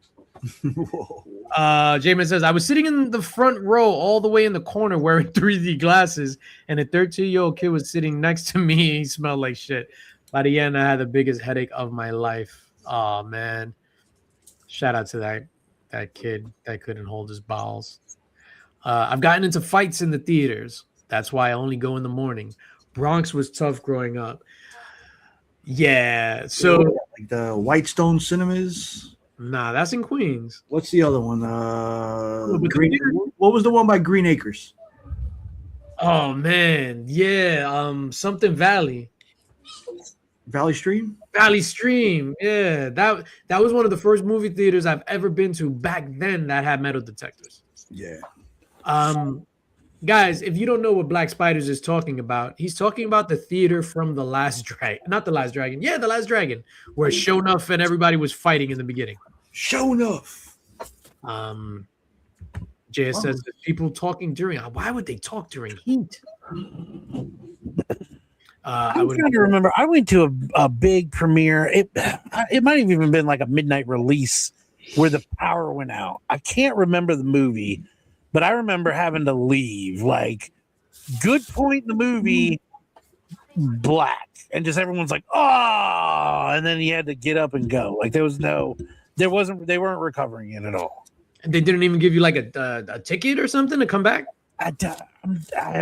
J-Man says, I was sitting in the front row all the way in the corner wearing 3D glasses, and a 13-year-old kid was sitting next to me. He smelled like shit. By the end, I had the biggest headache of my life. Oh, man. Shout out to that kid that couldn't hold his bowels. I've gotten into fights in the theaters. That's why I only go in the morning. Bronx was tough growing up. Yeah, so... Like the Whitestone Cinemas. Nah, that's in Queens. What's the other one? What was the one by Green Acres? Oh man, yeah. Something Valley Stream. Valley Stream. Yeah, that was one of the first movie theaters I've ever been to back then that had metal detectors. Yeah. Guys, if you don't know what Black Spiders is talking about, he's talking about the theater from The Last Dragon. Not The Last Dragon. Yeah, The Last Dragon, where Shonuff and everybody was fighting in the beginning. Shonuff. JS says people talking during. Why would they talk during heat? I'm trying to remember. I went to a big premiere. It might have even been like a midnight release where the power went out. I can't remember the movie, but I remember having to leave. Like, good point in the movie, black, and just everyone's like, oh, and then he had to get up and go. Like they weren't recovering it at all. And they didn't even give you like a ticket or something to come back. I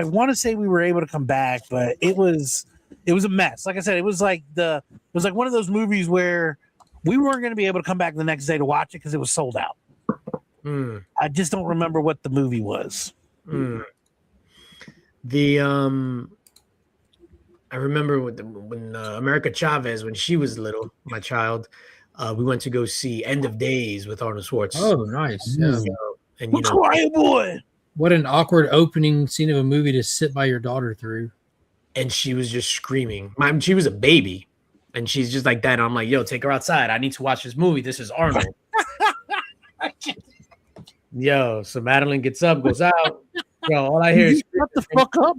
want to say we were able to come back, but it was a mess. Like I said, it was like one of those movies where we weren't going to be able to come back the next day to watch it because it was sold out. I just don't remember what the movie was. I remember when America Chavez, when she was little, my child, we went to go see End of Days with Arnold Schwarzenegger. Oh, nice. Yeah. And you know, Quiet boy. What an awkward opening scene of a movie to sit by your daughter through. And she was just screaming. She was a baby, and she's just like that. And I'm like, yo, take her outside. I need to watch this movie. This is Arnold. Yo, so Madeline gets up, goes out. Yo, all I hear is shut the fuck up.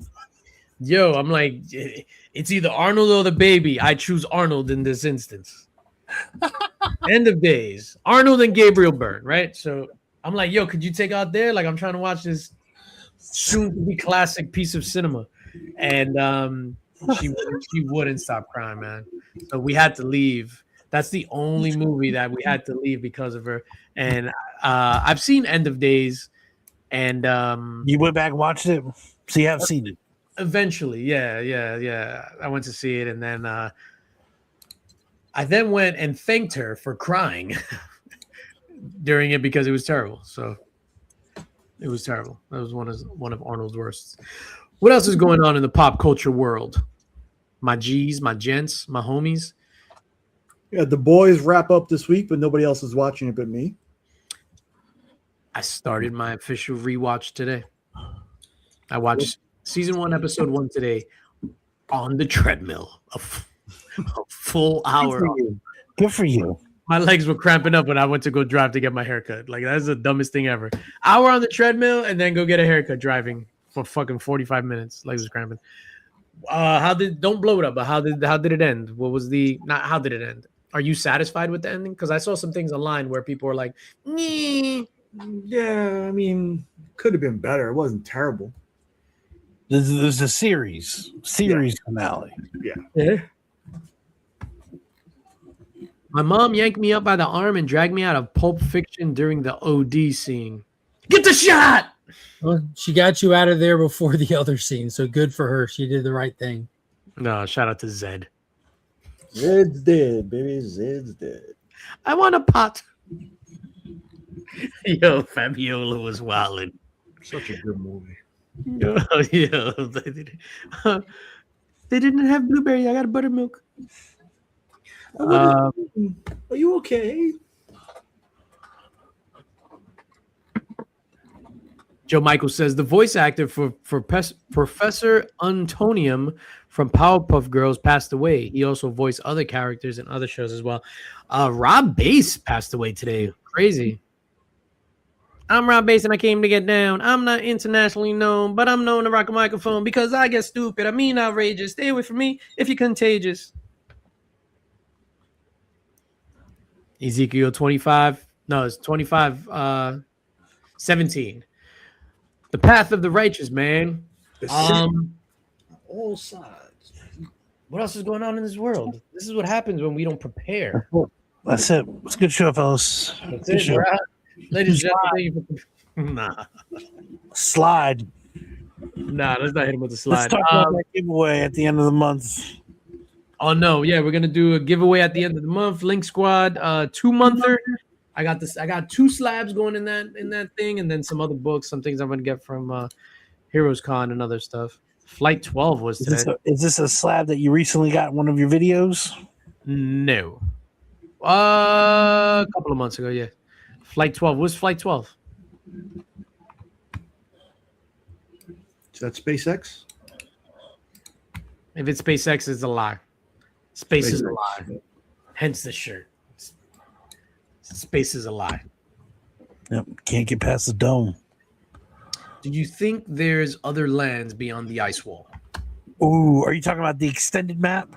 Yo, I'm like, it's either Arnold or the baby. I choose Arnold in this instance. End of days. Arnold and Gabriel Byrne, right? So I'm like, yo, could you take out there? Like, I'm trying to watch this soon-to-be classic piece of cinema. And she wouldn't stop crying, man. So we had to leave. That's the only movie that we had to leave because of her. And I've seen End of Days, and you went back and watched it. So you have seen it eventually. Yeah. I went to see it, and then I then went and thanked her for crying during it because it was terrible. So it was terrible. That was one of Arnold's worst. What else is going on in the pop culture world? My G's, my gents, my homies. Yeah, The Boys wrap up this week, but nobody else is watching it but me. I started my official rewatch today. I watched season 1, episode 1 today on the treadmill. A full hour. Good for you. My legs were cramping up when I went to go drive to get my haircut. Like, that's the dumbest thing ever. Hour on the treadmill and then go get a haircut driving for fucking 45 minutes. Legs was cramping. Don't blow it up, but how did it end? How did it end? Are you satisfied with the ending? Because I saw some things online where people were like, "Nee." Yeah, I mean, could have been better. It wasn't terrible. There's a series finale. Yeah. My mom yanked me up by the arm and dragged me out of Pulp Fiction during the OD scene. Get the shot! Well, she got you out of there before the other scene, so good for her. She did the right thing. No, shout out to Zed. Zed's dead, baby. Zed's dead. I want a pot. Yo, Fabiola was wildin'. Such a good movie. Yo, they didn't have blueberry. I got a buttermilk. Are you okay? Joe Michael says the voice actor for Professor Untonium from Powerpuff Girls passed away. He also voiced other characters in other shows as well. Rob Bass passed away today. Crazy. I'm Rob Bass and I came to get down. I'm not internationally known, but I'm known to rock a microphone because I get stupid. I mean outrageous. Stay away from me if you're contagious. Ezekiel 25. No, it's 25. 17. The path of the righteous, man. All sides. What else is going on in this world? This is what happens when we don't prepare. That's it. It's a good show, fellas. That's Good it, show. bro. Ladies and gentlemen, nah, Slide. let's not hit him with the Let's slide. talk about that giveaway at the end of the month. Oh no, yeah, we're gonna do a giveaway at the end of the month. Link Squad, 2-monther. I got this. I got 2 slabs going in that thing, and then some other books, some things I'm gonna get from Heroes Con and other stuff. Flight 12 was today. Is this a slab that you recently got in one of your videos? No, a couple of months ago. Yeah, Flight 12. What's Flight 12? Is that SpaceX? If it's SpaceX, it's a lie. Space is a lie. Hence the shirt. Space is a lie. Yep. Can't get past the dome. Do you think there's other lands beyond the ice wall? Ooh, are you talking about the extended map?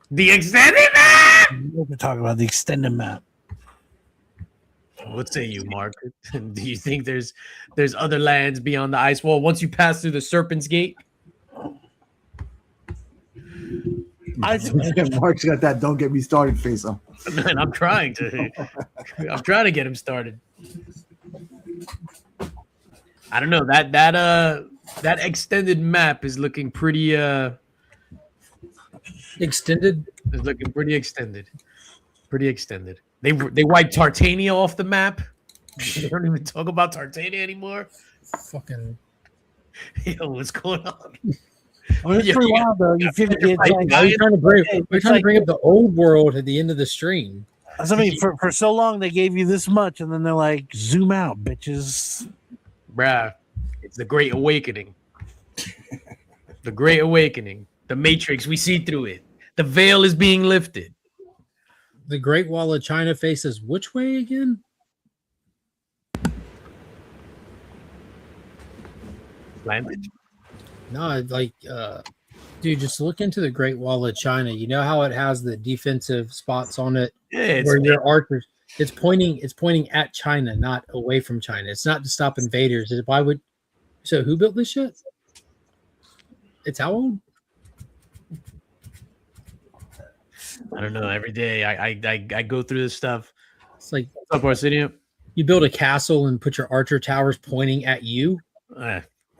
The extended map! We're talking about the extended map. What say you, Mark? Do you think there's other lands beyond the ice wall once you pass through the Serpent's Gate? Mark's got that "don't get me started" face on. Man, I'm trying to get him started. I don't know, that extended map is looking pretty Extended? It's looking pretty extended. Pretty extended. They wiped Tartania off the map. They don't even talk about Tartania anymore. Fucking. Yo, what's going on? I mean, it's pretty wild, though. You figure it's like, We're trying to bring up the old world at the end of the stream. I mean, for so long they gave you this much, and then they're like, "Zoom out, bitches." Bruh, It's the Great Awakening. The Great Awakening. The Matrix, we see through it. The veil is being lifted. The Great Wall of China faces which way again? Language. No, like, dude, just look into the Great Wall of China. You know how it has the defensive spots on it, Yeah, where your archers. It's pointing at China, not away from China. It's not to stop invaders. Why would? So who built this shit? It's how old? I don't know. Every day I go through this stuff. It's like, what's up, Arsenio? You build a castle and put your archer towers pointing at you.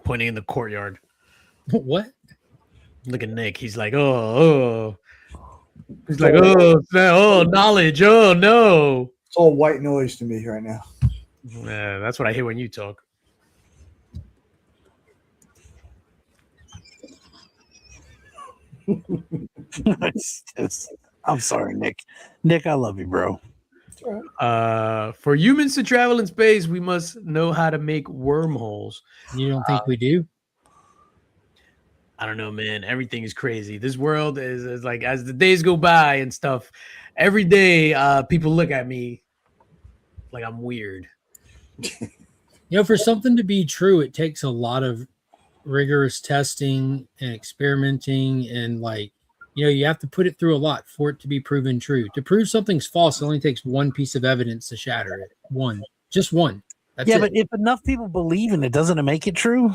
Pointing in the courtyard. What? Look at Nick. He's like, oh. He's like, oh, knowledge. Oh no. It's all white noise to me right now. Yeah, that's what I hear when you talk. I'm sorry, Nick. Nick, I love you, bro. For humans to travel in space, we must know how to make wormholes. You don't think we do? I don't know, man. Everything is crazy. This world is like, as the days go by and stuff, every day people look at me like I'm weird. You know, for something to be true, it takes a lot of rigorous testing and experimenting, and like, you know, you have to put it through a lot for it to be proven true. To prove something's false, it only takes one piece of evidence to shatter it. Just one. That's it. But if enough people believe in it, doesn't it make it true?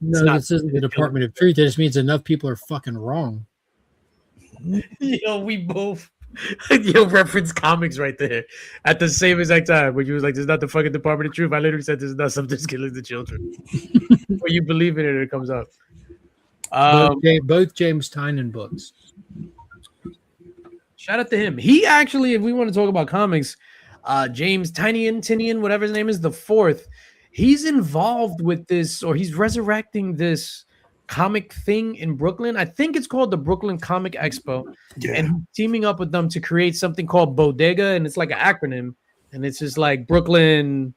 No, this isn't the Department of Truth. It just means enough people are fucking wrong. Yo, we both reference comics right there at the same exact time. When you was like, "This is not the fucking Department of Truth." I literally said, "This is not something that's killing the children." When you believe in it, it comes up. Both James Tynion books. Shout out to him. He actually, if we want to talk about comics, James Tynion, whatever his name is, the fourth. He's involved with this, or he's resurrecting this comic thing in Brooklyn. I think it's called the Brooklyn Comic Expo. Yeah. And he's teaming up with them to create something called Bodega, and it's like an acronym. And it's just like Brooklyn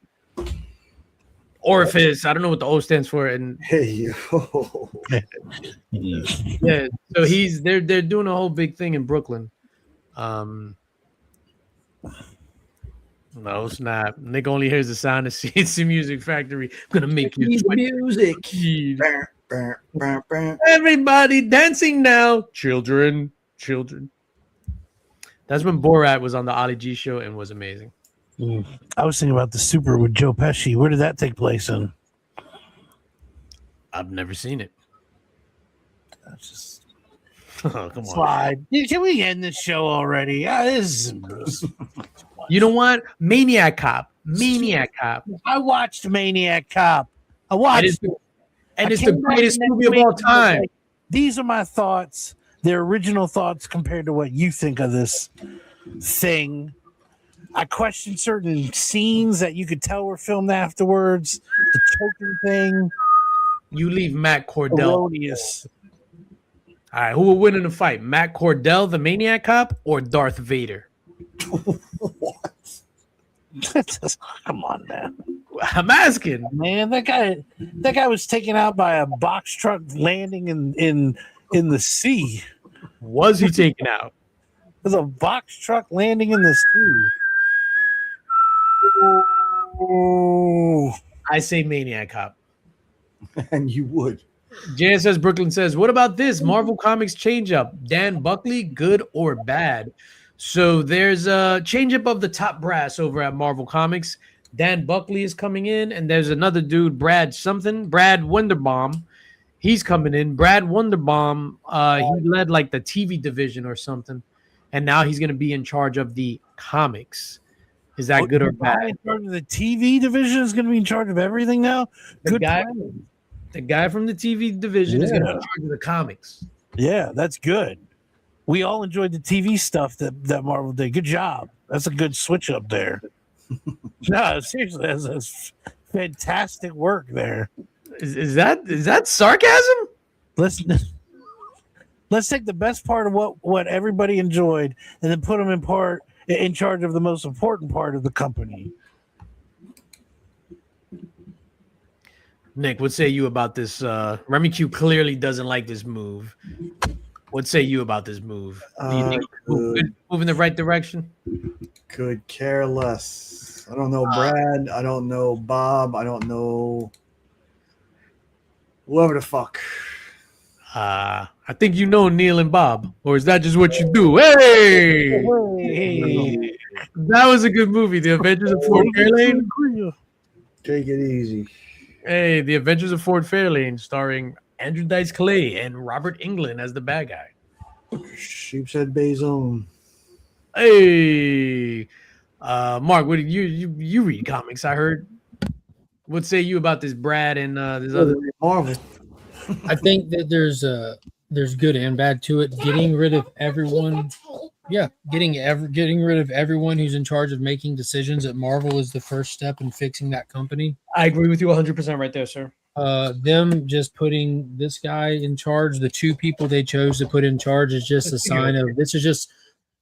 Orifice. I don't know what the O stands for. And hey, yeah, so they're doing a whole big thing in Brooklyn. No, snap. Nick only hears the sound of CNC Music Factory. I'm gonna make you music. Everybody dancing now. Children. That's when Borat was on the Ali G show and was amazing. I was thinking about the Super with Joe Pesci. Where did that take place in? I've never seen it. That's just come on. slide. Can we end this show already? You know what? Maniac Cop. I watched Maniac Cop. I watched it. And it's the greatest movie of all time. Like, these are my thoughts. Their original thoughts compared to what you think of this thing. I question certain scenes that you could tell were filmed afterwards. The choking thing. You leave Matt Cordell. Erroneous. All right, who will win in the fight? Matt Cordell, the Maniac Cop, or Darth Vader? What? Come on, man. I'm asking. Man, that guy was taken out by a box truck landing in the sea. Was he taken out? There's a box truck landing in the sea. Oh. I say Maniac Cop. And you would. JSS Brooklyn says, what about this? Marvel Comics change up. Dan Buckley, good or bad? So there's a change up of the top brass over at Marvel Comics. Dan Buckley is coming in, and there's another dude, Brad Wonderbaum. He's coming in. Brad Wonderbaum, he led like the TV division or something, and now he's going to be in charge of the comics. Is that good or bad? In charge of the TV division is going to be in charge of everything now. The guy from the TV division is going to be in charge of the comics. Yeah, that's good. We all enjoyed the TV stuff that Marvel did. Good job. That's a good switch up there. No, seriously, that's fantastic work there. Is that sarcasm? Let's take the best part of what everybody enjoyed and then put them in charge of the most important part of the company. Nick, what say you about this? Remy Q clearly doesn't like this move. What say you about this move? Do you think move in the right direction? Could care less. I don't know Brad. I don't know Bob. I don't know whoever the fuck. I think you know Neil and Bob, or is that just what you do? Hey, that was a good movie, The Adventures of Ford Fairlane. Take it easy. Hey, The Adventures of Ford Fairlane, starring Andrew Dice Clay and Robert Englund as the bad guy. Sheepshead Bay Zone. Hey, Mark, what did you read comics? I heard. What say you about this Brad and this other Marvel? I think that there's good and bad to it. Getting rid of everyone, getting rid of everyone who's in charge of making decisions at Marvel is the first step in fixing that company. I agree with you 100% right there, sir. Them just putting this guy in charge, the two people they chose to put in charge, is just a sign of this is just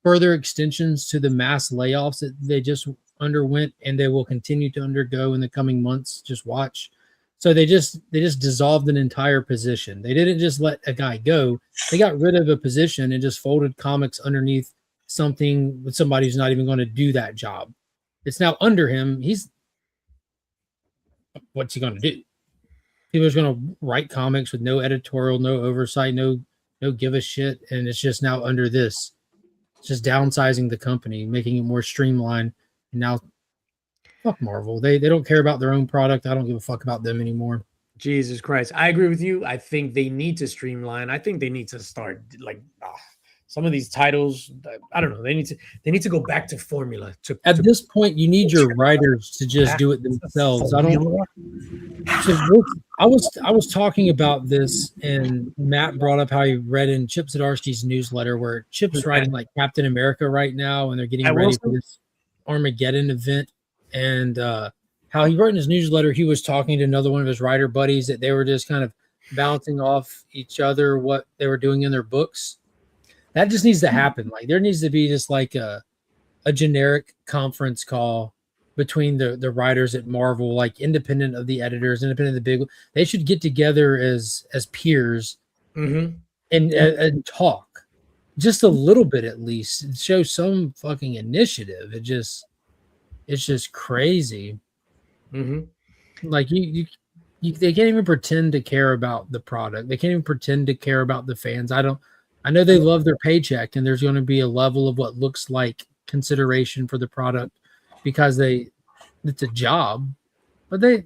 further extensions to the mass layoffs that they just underwent and they will continue to undergo in the coming months. Just watch. So they just dissolved an entire position. They didn't just let a guy go. They got rid of a position and just folded comics underneath something with somebody who's not even going to do that job. It's now under him. What's he going to do? He was going to write comics with no editorial, no oversight, no give a shit. And it's just now under this. It's just downsizing the company, making it more streamlined. And now, fuck Marvel. They don't care about their own product. I don't give a fuck about them anymore. Jesus Christ. I agree with you. I think they need to streamline. I think they need to start some of these titles. I don't know. They need to go back to formula. At this point, you need your writers to just do it themselves. I was talking about this, and Matt brought up how he read in Chip Zdarsky's newsletter where Chip's writing like Captain America right now, and they're getting ready for this Armageddon event. And how he wrote in his newsletter, he was talking to another one of his writer buddies that they were just kind of bouncing off each other what they were doing in their books. That just needs to happen. Like there needs to be just like a generic conference call between the writers at Marvel, like independent of the editors, independent of the big. They should get together as peers and talk just a little bit at least. Show some fucking initiative. It's just crazy. Like you, they can't even pretend to care about the product. They can't even pretend to care about the fans. I know they love their paycheck, and there's going to be a level of what looks like consideration for the product because it's a job, but the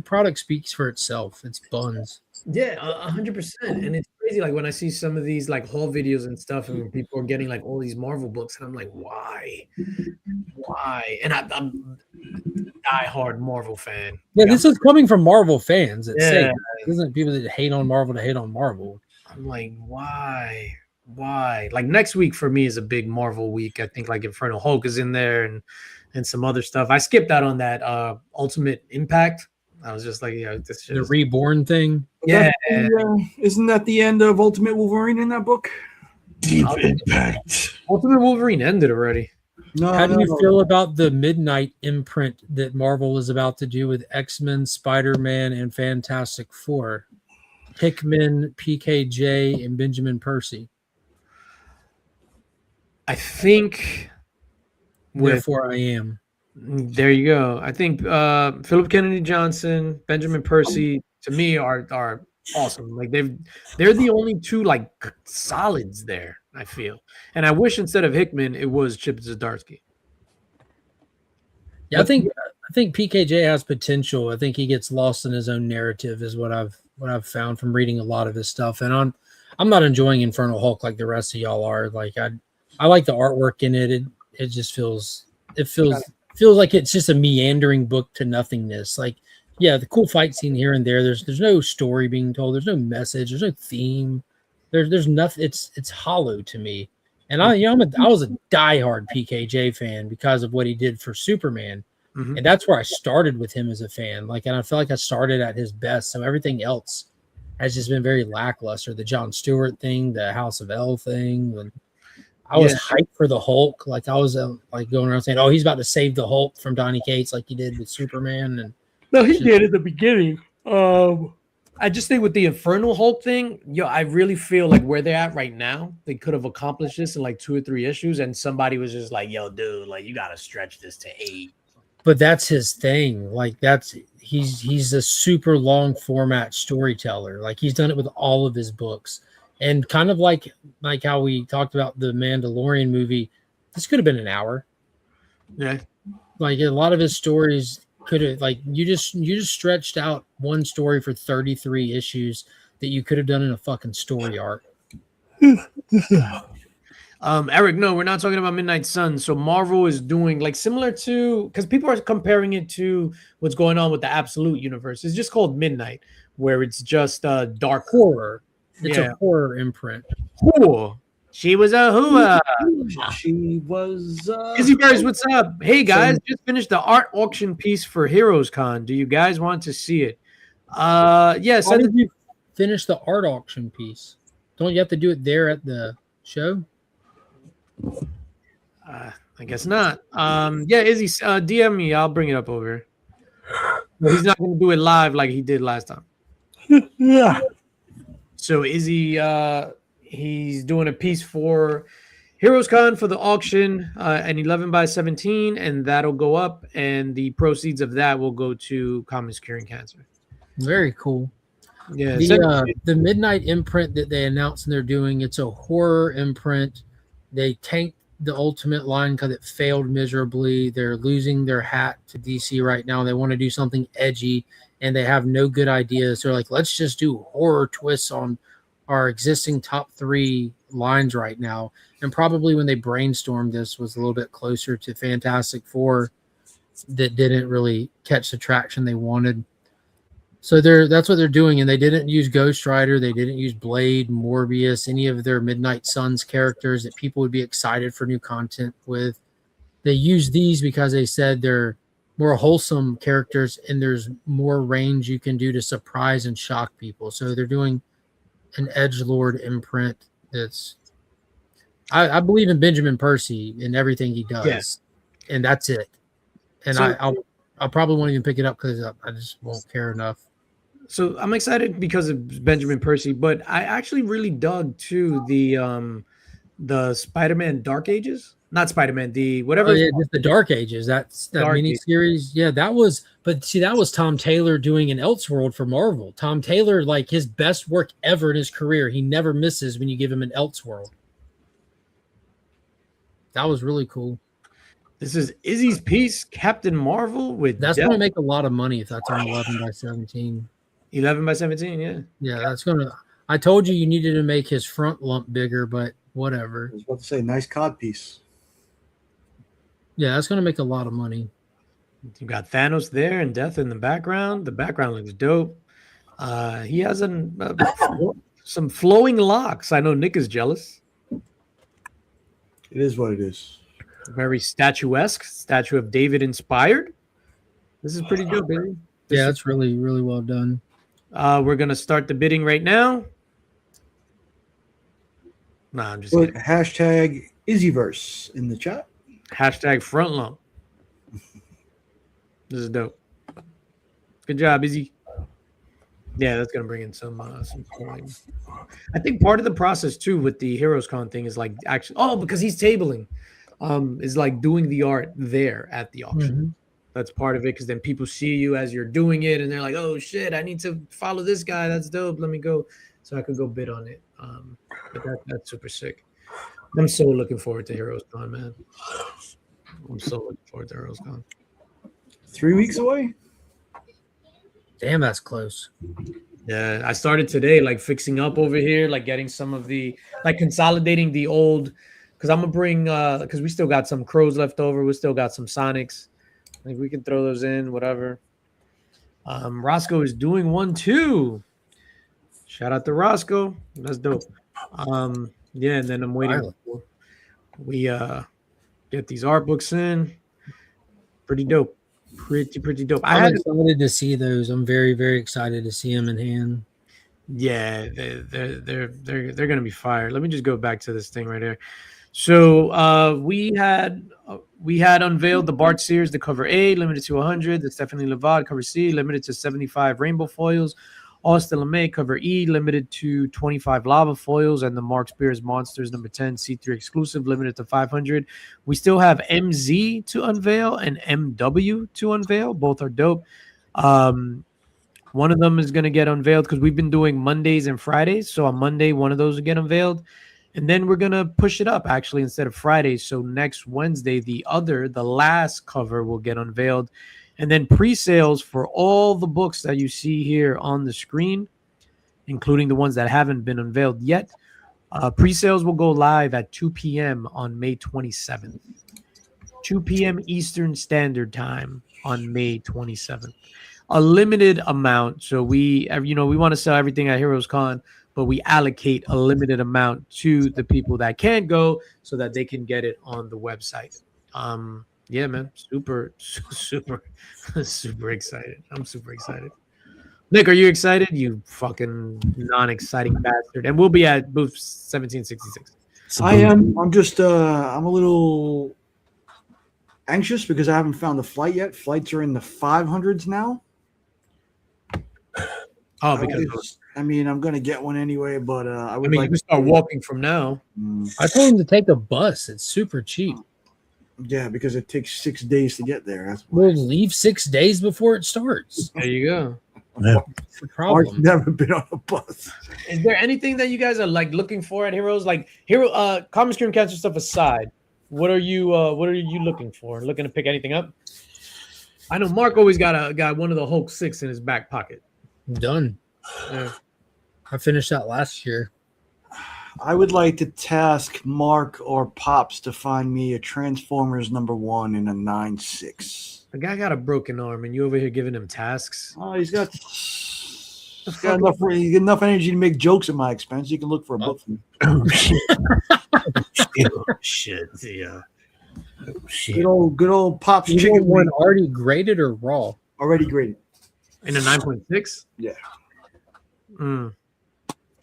product speaks for itself. It's buns. Yeah, 100%. And it's crazy. Like when I see some of these like haul videos and stuff, and people are getting like all these Marvel books, and I'm like, why? And I'm a diehard Marvel fan. Yeah, this is coming from Marvel fans. It isn't people that hate on Marvel to hate on Marvel. I'm like, why? Like next week for me is a big Marvel week. I think like Infernal Hulk is in there and some other stuff. I skipped out on that Ultimate Impact. I was just like, this the Reborn thing. Yeah. Isn't that the end of Ultimate Wolverine in that book? Deep Impact. Ultimate Wolverine ended already. How do you feel about the Midnight imprint that Marvel is about to do with X-Men, Spider-Man, and Fantastic Four? Hickman, PKJ, and Benjamin Percy. I think Therefore I Am. There you go. I think Philip Kennedy Johnson, Benjamin Percy, to me are awesome. Like they're the only two like solids there, I feel. And I wish instead of Hickman, it was Chip Zdarsky. Yeah, I think PKJ has potential. I think he gets lost in his own narrative, is what I've found from reading a lot of his stuff. And I'm not enjoying Infernal Hulk like the rest of y'all are. Like I like the artwork in it. It just feels like it's just a meandering book to nothingness. Like, yeah, the cool fight scene here and there. There's no story being told. There's no message. There's no theme. There's nothing. It's hollow to me. And I was a diehard PKJ fan because of what he did for Superman, and that's where I started with him as a fan. Like, and I feel like I started at his best. So everything else has just been very lackluster. The Jon Stewart thing, the House of L thing, and I was hyped for the Hulk. Like I was like going around saying, "Oh, he's about to save the Hulk from Donny Cates," like he did with Superman. And no, he did at the beginning. I just think with the Infernal Hulk thing, I really feel like where they're at right now, they could have accomplished this in like 2 or 3 issues, and somebody was just like, "Yo, dude, like you gotta stretch this to 8." But that's his thing. Like he's a super long format storyteller. Like he's done it with all of his books, and kind of like how we talked about the Mandalorian movie. This could have been an hour. Yeah, like a lot of his stories could have you just stretched out one story for 33 issues that you could have done in a fucking story arc. Eric, no, we're not talking about Midnight Suns. So Marvel is doing like similar to, because people are comparing it to what's going on with the Absolute universe. It's just called Midnight, where it's just dark horror. It's a horror imprint. Cool. She was a hooah. She was. Izzy Burrs, what's up? Hey guys, just finished the art auction piece for Heroes Con. Do you guys want to see it? Yes. How did you finish the art auction piece? Don't you have to do it there at the show? I guess not. Yeah, Izzy, DM me. I'll bring it up over. But he's not going to do it live like he did last time. Yeah. So Izzy, he's doing a piece for Heroes Con for the auction, an 11x17, and that'll go up, and the proceeds of that will go to Commons Curing Cancer. Very cool. Yeah. The Midnight imprint that they announced and they're doing, it's a horror imprint. They tanked the Ultimate line because it failed miserably. They're losing their hat to DC right now. They want to do something edgy, and they have no good ideas. So they're like, let's just do horror twists on our existing top 3 lines right now. And probably when they brainstormed this was a little bit closer to Fantastic Four that didn't really catch the traction they wanted. So that's what they're doing, and they didn't use Ghost Rider, they didn't use Blade, Morbius, any of their Midnight Suns characters that people would be excited for new content with. They used these because they said they're more wholesome characters, and there's more range you can do to surprise and shock people. So they're doing an edgelord imprint. That's I believe in Benjamin Percy and everything he does, and that's it. And so, I'll probably won't even pick it up because I just won't care enough. So I'm excited because of Benjamin Percy, but I actually really dug to the Spider-Man Dark Ages. Not Spider-Man, the whatever. Oh, yeah, just the Dark Ages. That's that mini series. Yeah, that was. But see, that was Tom Taylor doing an Elseworld for Marvel. Tom Taylor, like his best work ever in his career. He never misses when you give him an Elseworld. That was really cool. This is Izzy's piece, Captain Marvel with. That's going to make a lot of money if that's on 11x17. 11x17, yeah. Yeah, that's going to. I told you needed to make his front lump bigger, but whatever. I was about to say, nice cod piece. Yeah, that's going to make a lot of money. You got Thanos there and Death in the background. The background looks dope. He has some flowing locks. I know Nick is jealous. It is what it is. Very statuesque, Statue of David inspired. This is pretty dope, baby. Yeah, that's really, really well done. We're going to start the bidding right now. Nah, I'm just kidding. Hashtag Izzyverse in the chat. Hashtag front lump. This is dope. Good job, Izzy. Yeah, that's gonna bring in some coin. I think part of the process too with the Heroes Con thing is like actually because he's tabling, is like doing the art there at the auction. Mm-hmm. That's part of it because then people see you as you're doing it and they're like, oh shit, I need to follow this guy. That's dope. Let me go, so I could go bid on it. But that's super sick. I'm so looking forward to Heroes Con, man. I'm so looking forward to Heroes Con. 3 weeks away. Damn, that's close. Yeah, I started today, like fixing up over here, like getting some of the, like consolidating the old, because I'm gonna bring, because we still got some Crows left over. We still got some Sonics. I think we can throw those in, whatever. Roscoe is doing one too. Shout out to Roscoe. That's dope. Yeah, and then I'm waiting. We get these art books in. Pretty dope. Pretty dope. I'm excited to see those. I'm very, very excited to see them in hand. Yeah, they're gonna be fire. Let me just go back to this thing right here. So we had unveiled the Bart Sears, the cover A, limited to 100. The Stephanie Levad, cover C, limited to 75 rainbow foils. Austin LeMay, cover E, limited to 25 lava foils. And the Mark Spears Monsters, number 10, C3 exclusive, limited to 500. We still have MZ to unveil and MW to unveil. Both are dope. One of them is going to get unveiled because we've been doing Mondays and Fridays. So on Monday, one of those will get unveiled. And then we're going to push it up, actually, instead of Friday. So next Wednesday, the last cover will get unveiled. And then pre-sales for all the books that you see here on the screen, including the ones that haven't been unveiled yet. Pre-sales will go live at 2 p.m. on May 27th. 2 p.m. Eastern Standard Time on May 27th. A limited amount. So we want to sell everything at Heroes Con, but we allocate a limited amount to the people that can go so that they can get it on the website. Yeah, man, super excited. I'm super excited. Nick, are you excited? You fucking non-exciting bastard. And we'll be at booth 1766. I am. I'm just I'm a little anxious because I haven't found the flight yet. Flights are in the 500s now. Oh, because I'm going to get one anyway, but I would you like can start walking from now. I told him to take a bus. It's super cheap. Yeah, because it takes 6 days to get there. That's We'll leave 6 days before it starts. There you go. That's the I've problem. never been on a bus. Is there anything that you guys are like looking for at Heroes? Like Common Scream Cancer stuff aside, what are you looking for? Looking to pick anything up? I know Mark always got one of the Hulk 6 in his back pocket. Done. Yeah. I finished that last year. I would like to task Mark or Pops to find me a Transformers #1 in a 9.6. The guy got a broken arm, and you over here giving him tasks. Oh, he's got enough energy to make jokes at my expense. You can look for a book for me. Oh, shit. Shit, yeah. Oh, shit. Good old Pops You chicken want one wing, already graded or raw? already graded. In a 9.6? Yeah.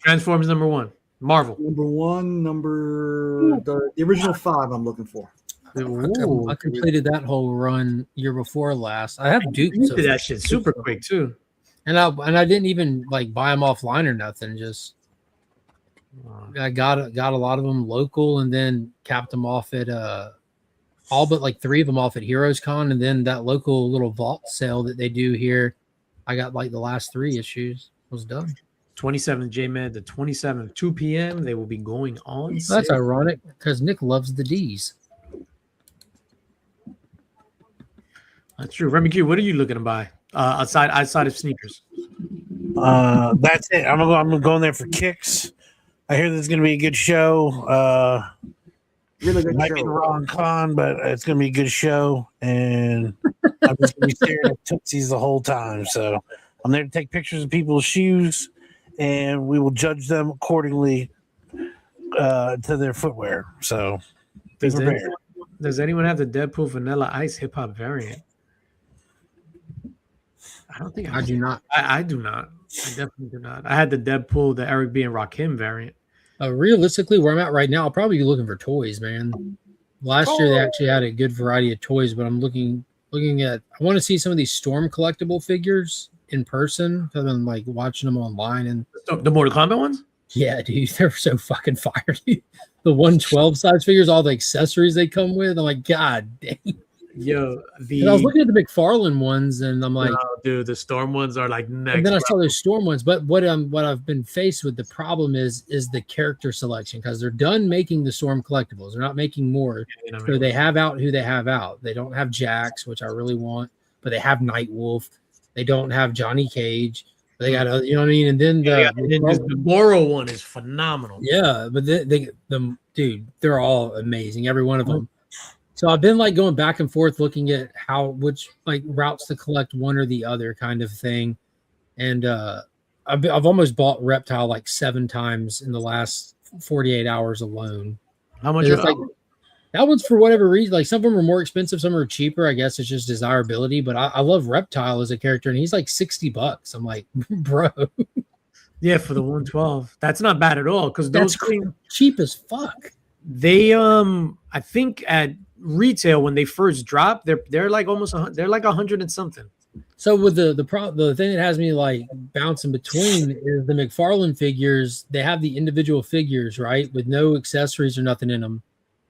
Transformers #1. Marvel. #1, the original 5 I'm looking for. Ooh. I completed that whole run year before last. I have Duke. You did that shit super quick too. And I didn't even like buy them offline or nothing. Just I got a lot of them local, and then capped them off at all but like 3 of them off at Heroes Con, and then that local little vault sale that they do here. I got like the last 3 issues. Was done. 27th, J-Med, the 27th, 2 p.m. They will be going on. That's ironic because Nick loves the D's. That's true. Remy Q, what are you looking to buy outside of sneakers? That's it. I'm gonna go in there for kicks. I hear there's gonna be a good show. Really good Might be the show. wrong con, but it's gonna be a good show, and I'm just gonna be staring at Tootsies the whole time. So I'm there to take pictures of people's shoes, and we will judge them accordingly to their footwear. So be prepared. Does anyone have the Deadpool Vanilla Ice hip hop variant? I don't think I do not. I do not. I definitely do not. I had the Deadpool, the Eric B. and Rakim variant. Realistically, where I'm at right now, I'll probably be looking for toys, man. Last year they actually had a good variety of toys, but I'm looking at. I want to see some of these Storm collectible figures in person. I've been like watching them online, and The Mortal Kombat ones? yeah, dude, they're so fucking fire. Dude. The 112 size figures, all the accessories they come with. I'm like, God dang. Yo, And I was looking at the McFarlane ones, and I'm like, no, dude, the Storm ones are like next. and then I saw those Storm ones. But what I've been faced with, the problem is the character selection, because they're done making the Storm collectibles. They're not making more. So they have out who they have out. They don't have Jax, which I really want, but they have Nightwolf. They don't have Johnny Cage. They got, you know what I mean? And then the Goro one is phenomenal. yeah, but dude, they're all amazing, every one of them. So I've been like going back and forth looking at which like routes to collect one or the other kind of thing. And I've almost bought Reptile like 7 times in the last 48 hours alone. How much? Like, that one's for whatever reason. Like some of them are more expensive, some are cheaper. I guess it's just desirability. But I love Reptile as a character, and he's like $60. I'm like, bro. Yeah, for the 112. That's not bad at all, because That's those cheap as fuck. They I think at retail when they first drop, they're like almost they're like 100 and something. So with the thing that has me like bouncing between is the McFarlane figures. They have the individual figures, right, with no accessories or nothing in them.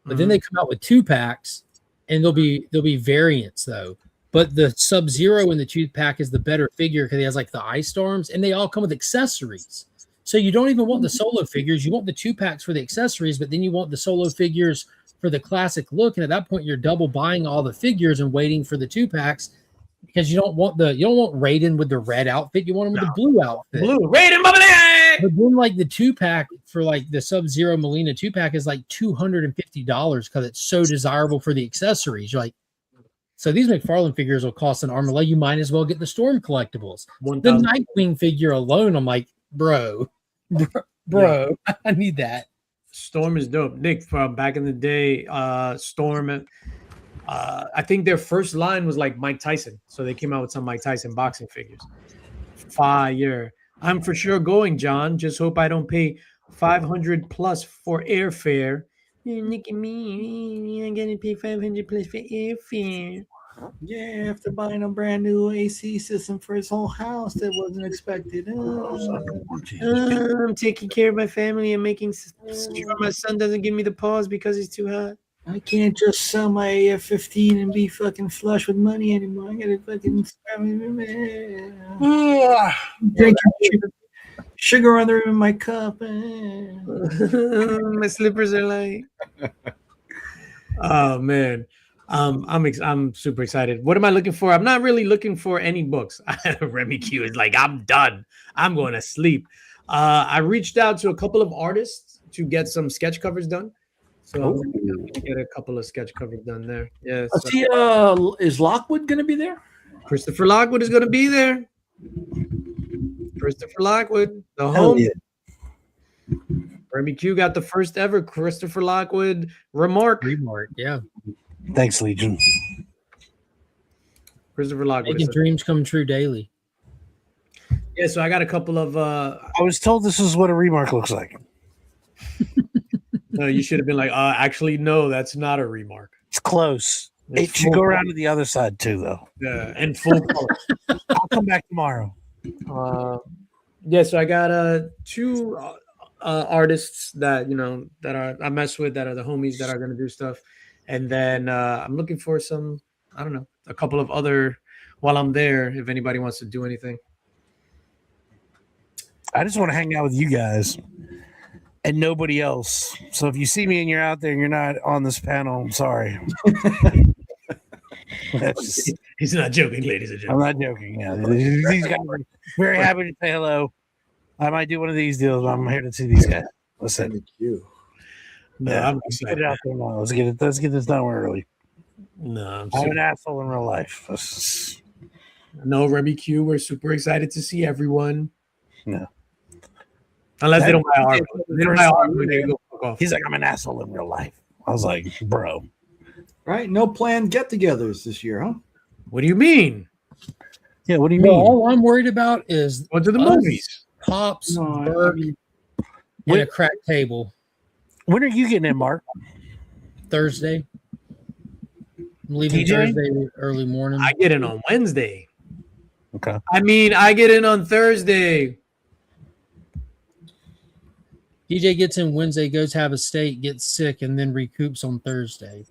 But then they come out with 2-packs, and there'll be variants though. But the Sub-Zero in the 2-pack is the better figure because he has like the ice storms, and they all come with accessories. So you don't even want the solo figures. You want the 2-packs for the accessories, but then you want the solo figures for the classic look. And at that point, you're double buying all the figures and waiting for the 2-packs because you don't want Raiden with the red outfit. You want him with the blue outfit. Blue Raiden, bubbly! But then like the 2-pack for like the Sub-Zero Melina 2-pack is like $250 because it's so desirable for the accessories. You're like, so these McFarlane figures will cost an arm and leg. You might as well get the Storm collectibles. 1,000. The Nightwing figure alone, I'm like, bro, I need that. Storm is dope. Nick, from back in the day, Storm, I think their first line was like Mike Tyson. So they came out with some Mike Tyson boxing figures. Fire. I'm for sure going, John. Just hope I don't pay $500 plus for airfare. Nick and me, I'm gonna pay $500 plus for airfare. Yeah, after buying a brand new AC system for his whole house that wasn't expected. I'm taking care of my family and making sure my son doesn't give me the pause because he's too hot. I can't just sell my AF-15 and be fucking flush with money anymore. I gotta fucking drink sugar under in my cup. My slippers are light. Oh man. I'm super excited. What am I looking for? I'm not really looking for any books. Remy Q is like, I'm done. I'm going to sleep. I reached out to a couple of artists to get some sketch covers done. So I'm going to get a couple of sketch covers done there. Yeah. So. Is Lockwood going to be there? Christopher Lockwood is going to be there. Christopher Lockwood, the home. Yeah. Remy Q got the first ever Christopher Lockwood remark. Yeah. Thanks, Legion. Christopher Lockwood. Making dreams come true daily. Yeah, so I got a couple of. I was told this is what a remark looks like. No, you should have been like, actually, no, that's not a remark. It's close. It should go around to the other side too, though. Yeah, and full color. I'll come back tomorrow. Yeah, so I got 2 artists that I mess with that are the homies that are gonna do stuff. And then I'm looking for some, I don't know, a couple of other while I'm there, if anybody wants to do anything. I just want to hang out with you guys and nobody else. So if you see me and you're out there and you're not on this panel, I'm sorry. He's not joking, ladies and I'm gentlemen. not joking. Yeah, these guys are very happy to say hello. I might do one of these deals, but I'm here to see these guys. Listen. Thank you. No, Yeah, I'm excited. get it out there now. Let's get this done early. No, I'm an asshole in real life. No, Remy Q, we're super excited to see everyone. Yeah. Unless they don't buy our they don't buy our they go fuck off. He's like, I'm an asshole in real life. I was like, bro. Right? No planned get-togethers this year, huh? What do you mean? Yeah, what do you Well, mean? all I'm worried about is What to the us, movies? Pops, No, Burke, and a crack table. When are you getting in, Mark? Thursday. I'm leaving TJ? Thursday early morning. I get in on Wednesday. Okay. I get in on Thursday. DJ gets in Wednesday, goes have a steak, gets sick, and then recoups on Thursday.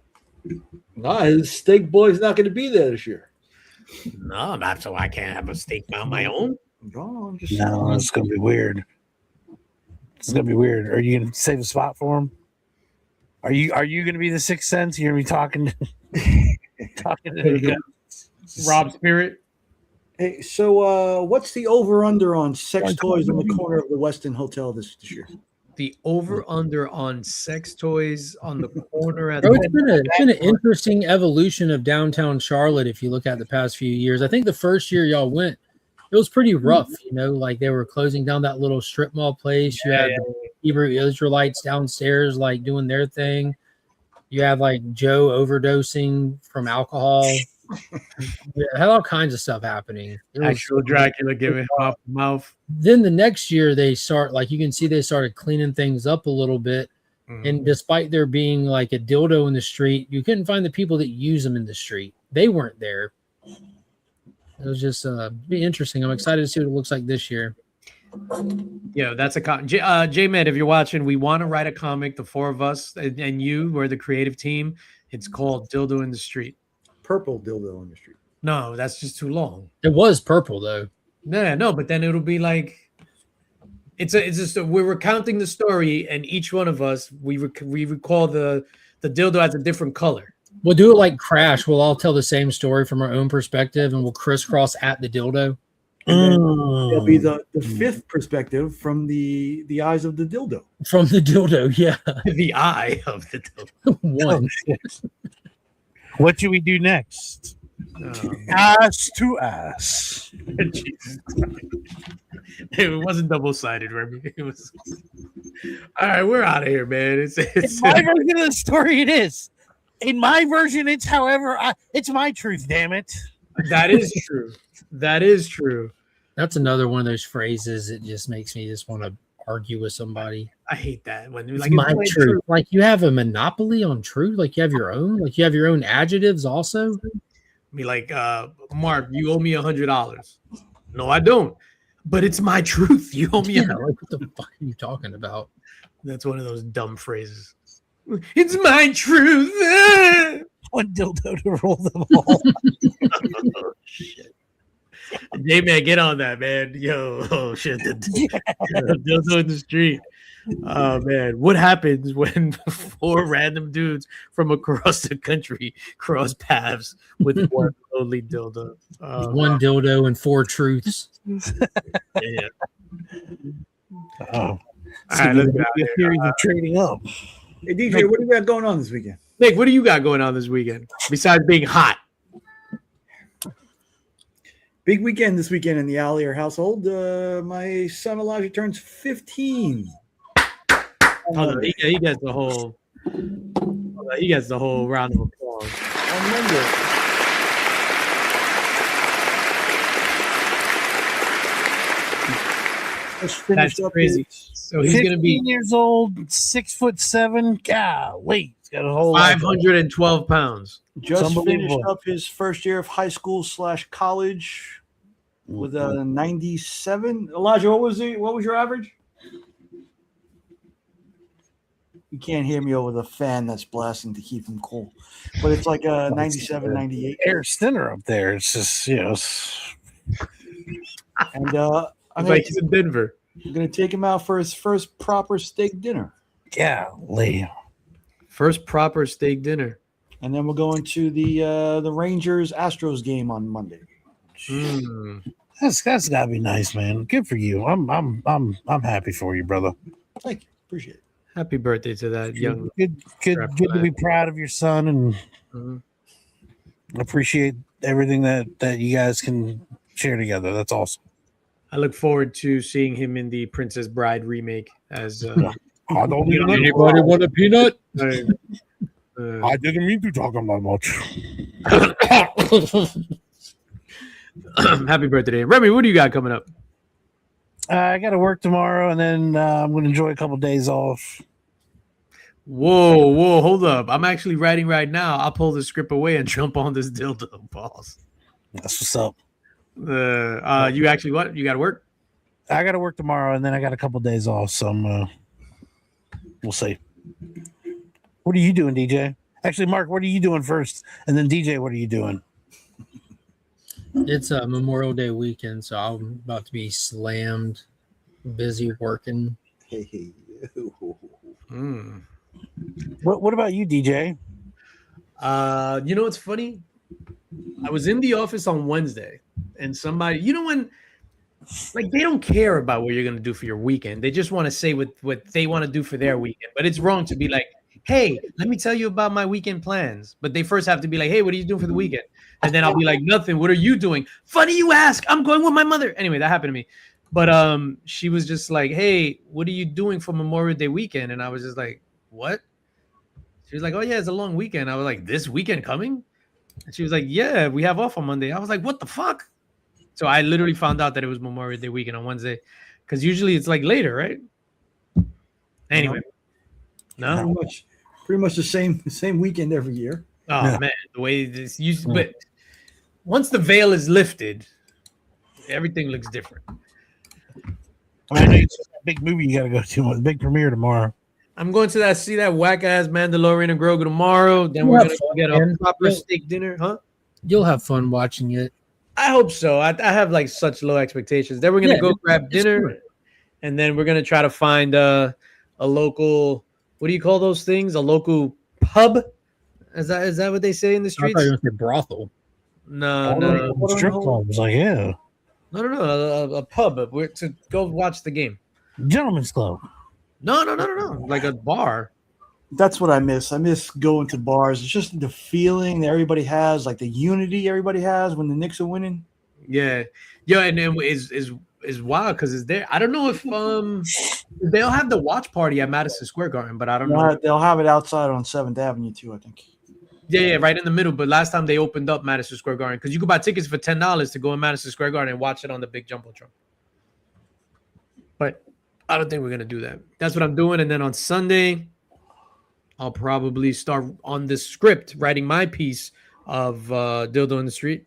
Nah, his steak boy's not going to be there this year. No, not so I can't have a steak on my own. No, I'm just No, it's gonna be weird. It's gonna be weird. Are you gonna save a spot for him? Are you gonna be the sixth sense? You're gonna be talking to the Rob Spirit. Hey, so what's the over/under on sex toys in the corner of the Westin Hotel this year? The over/under on sex toys on the corner at Bro, it's been an interesting evolution of downtown Charlotte if you look at the past few years. I think the first year y'all went, it was pretty rough, like they were closing down that little strip mall place. You had the Hebrew Israelites downstairs like doing their thing. You had like Joe overdosing from alcohol. Had all kinds of stuff happening. Actual Dracula giving him off the mouth. Then the next year they start, like you can see they started cleaning things up a little bit. And despite there being like a dildo in the street, you couldn't find the people that use them in the street. They weren't there. It was just be interesting. I'm excited to see what it looks like this year. Yeah, that's a J-Man, if you're watching, we want to write a comic, the four of us and you, we're the creative team. It's called Dildo in the Street. Purple dildo in the street. No, that's just too long. It was purple though. No, but then it'll be like it's just we're recounting the story, and each one of us we recall the dildo as a different color. We'll do it like Crash. We'll all tell the same story from our own perspective, and we'll crisscross at the dildo. There'll be the fifth perspective from the eyes of the dildo. From the dildo, yeah. The eye of the dildo. One. What do we do next? Ass to ass. Jesus. It wasn't double-sided, Remy. It was all right. We're out of here, man. It's In my version of the story, it is. In my version, it's however. It's my truth. Damn it. That is true. That is true. That's another one of those phrases that just makes me just want to argue with somebody. I hate that when It's my truth. Like you have a monopoly on truth. Like you have your own. Like you have your own adjectives also. Be like, Mark, you owe me $100. No, I don't. But it's my truth. You owe me Yeah, like, what the fuck are you talking about? That's one of those dumb phrases. It's my truth. One dildo to roll them all. Oh, shit. J-Man, get on that, man. Yo, oh shit. Dildo in the street. Oh man, what happens when four random dudes from across the country cross paths with one lonely dildo? One dildo and four truths. Yeah. Oh, All right, let's get out of here. Series of trading up. Hey DJ, what do you got going on this weekend? Nick, what do you got going on this weekend besides being hot? Big weekend this weekend in the Allier household. My son Elijah turns 15. He gets the whole. He gets the whole round of applause. On Monday. That's crazy. So he's going to be 15 years old, 6'7". Golly, he's got a whole lot of- 512 pounds. Just finished unbelievable. up his first year of high school / college with a 97. Elijah, what was your average? You can't hear me over the fan that's blasting to keep him cool. But it's like a 97, 98. Air thinner up there. It's just, And I'm Like he's in Denver. going to take him out for his first proper steak dinner. golly. First proper steak dinner. And then we're going to the Rangers Astros game on Monday. That's gotta be nice, man. Good for you. I'm happy for you, brother. Thank you. Appreciate it. Happy birthday to that young. Good to be proud of your son and Mhm. appreciate everything that you guys can share together. That's awesome. I look forward to seeing him in the Princess Bride remake as. I don't You know, even Anybody want a peanut? I didn't mean to talk about much. Happy birthday, Remy. What do you got coming up? I got to work tomorrow, and then I'm going to enjoy a couple days off. Whoa, hold up! I'm actually writing right now. I'll pull the script away and jump on this dildo, boss. That's what's up. You actually what? You got to work? I got to work tomorrow, and then I got a couple days off. So we'll see. What are you doing, DJ? Actually, Mark, what are you doing first? And then DJ, what are you doing? It's a Memorial Day weekend, so I'm about to be slammed, busy working. Hey. What about you, DJ? You know what's funny? I was in the office on Wednesday, and somebody, when like they don't care about what you're gonna do for your weekend. They just want to say what they want to do for their weekend. But it's wrong to be like, hey, let me tell you about my weekend plans. But they first have to be like, hey, what are you doing for the weekend? And then I'll be like, nothing. What are you doing? Funny you ask. I'm going with my mother. Anyway, that happened to me. But she was just like, hey, what are you doing for Memorial Day weekend? And I was just like, what? She was like, oh yeah, it's a long weekend. I was like, this weekend coming? And she was like, yeah, we have off on Monday. I was like, what the fuck? So I literally found out that it was Memorial Day weekend on Wednesday, because usually it's like later, right? Anyway, No. Pretty much the same weekend every year. Oh Yeah. man, the way this used, but once the veil is lifted, everything looks different. I know it's a big movie you got to go to. The big premiere tomorrow. I'm going to see that whack ass Mandalorian and Grogu tomorrow. Then we're gonna go get a proper steak dinner, huh? You'll have fun watching it. I hope so. I have like such low expectations. Then we're gonna go grab dinner, good. and then we're gonna try to find a local. What do you call those things? A local pub? Is that what they say in the I streets? thought you were going to say brothel. No. Strip clubs, like yeah, No. A pub. We're to go watch the game. gentleman's club. No. Like a bar. That's what I miss. I miss going to bars. It's just the feeling that everybody has, like the unity everybody has when the Knicks are winning. Yeah. And then is wild because it's there. I don't know if they'll have the watch party at Madison Square Garden, but I don't know. They'll have it outside on 7th Avenue too, I think. Yeah, right in the middle. But last time they opened up Madison Square Garden because you could buy tickets for $10 to go in Madison Square Garden and watch it on the big jumbotron. But I don't think we're gonna do that. That's what I'm doing. And then on Sunday, I'll probably start on the script writing my piece of Dildo in the Street.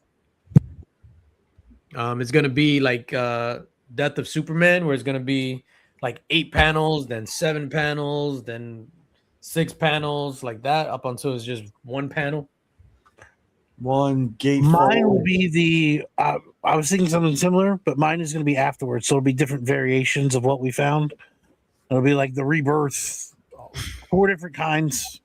It's gonna be like Death of Superman, where it's gonna be like 8 panels, then 7 panels, then 6 panels, like that, up until it's just 1 panel. One gate. Mine will be the. I was thinking something similar, but mine is going to be afterwards. So it'll be different variations of what we found. It'll be like the rebirth, 4 different kinds.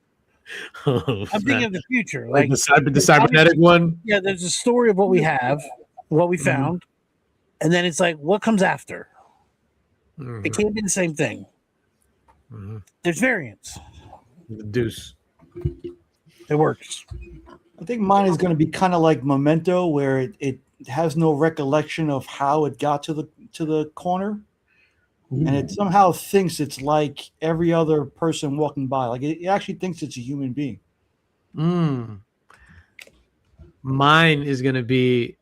I'm thinking of the future, like the cybernetic one. Yeah, there's a story of what we have, what we found, and then it's like what comes after. It can't be the same thing. There's variants. The deuce. It works. I think mine is going to be kind of like Memento, where it has no recollection of how it got to the corner, and it somehow thinks it's like every other person walking by. Like it actually thinks it's a human being. Mine is gonna be.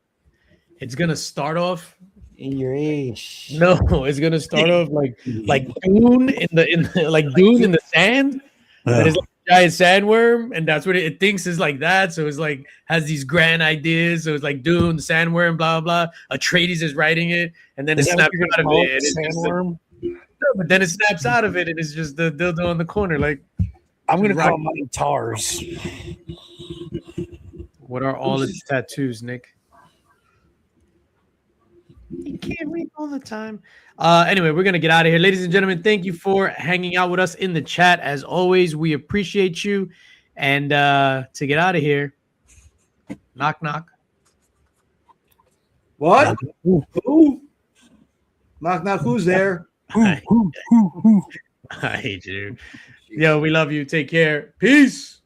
It's gonna start off In your age. No, it's gonna start off like Dune in the Dune in the sand. That is like a giant sandworm, and that's what it thinks is like that. So it's like has these grand ideas. So it's like Dune, the sandworm, blah blah. Atreides is writing it, and then it snaps out of it. And it's sandworm. No, but then it snaps out of it, and it's just the dildo in the corner. Like I'm gonna call mine Tars. What are all its tattoos, Nick? You can't read all the time. Anyway, we're gonna get out of here, ladies and gentlemen. Thank you for hanging out with us in the chat. As always, we appreciate you. And to get out of here, knock knock. What? Who? Knock knock. Who's there? I hate you. Yo, we love you. Take care. Peace.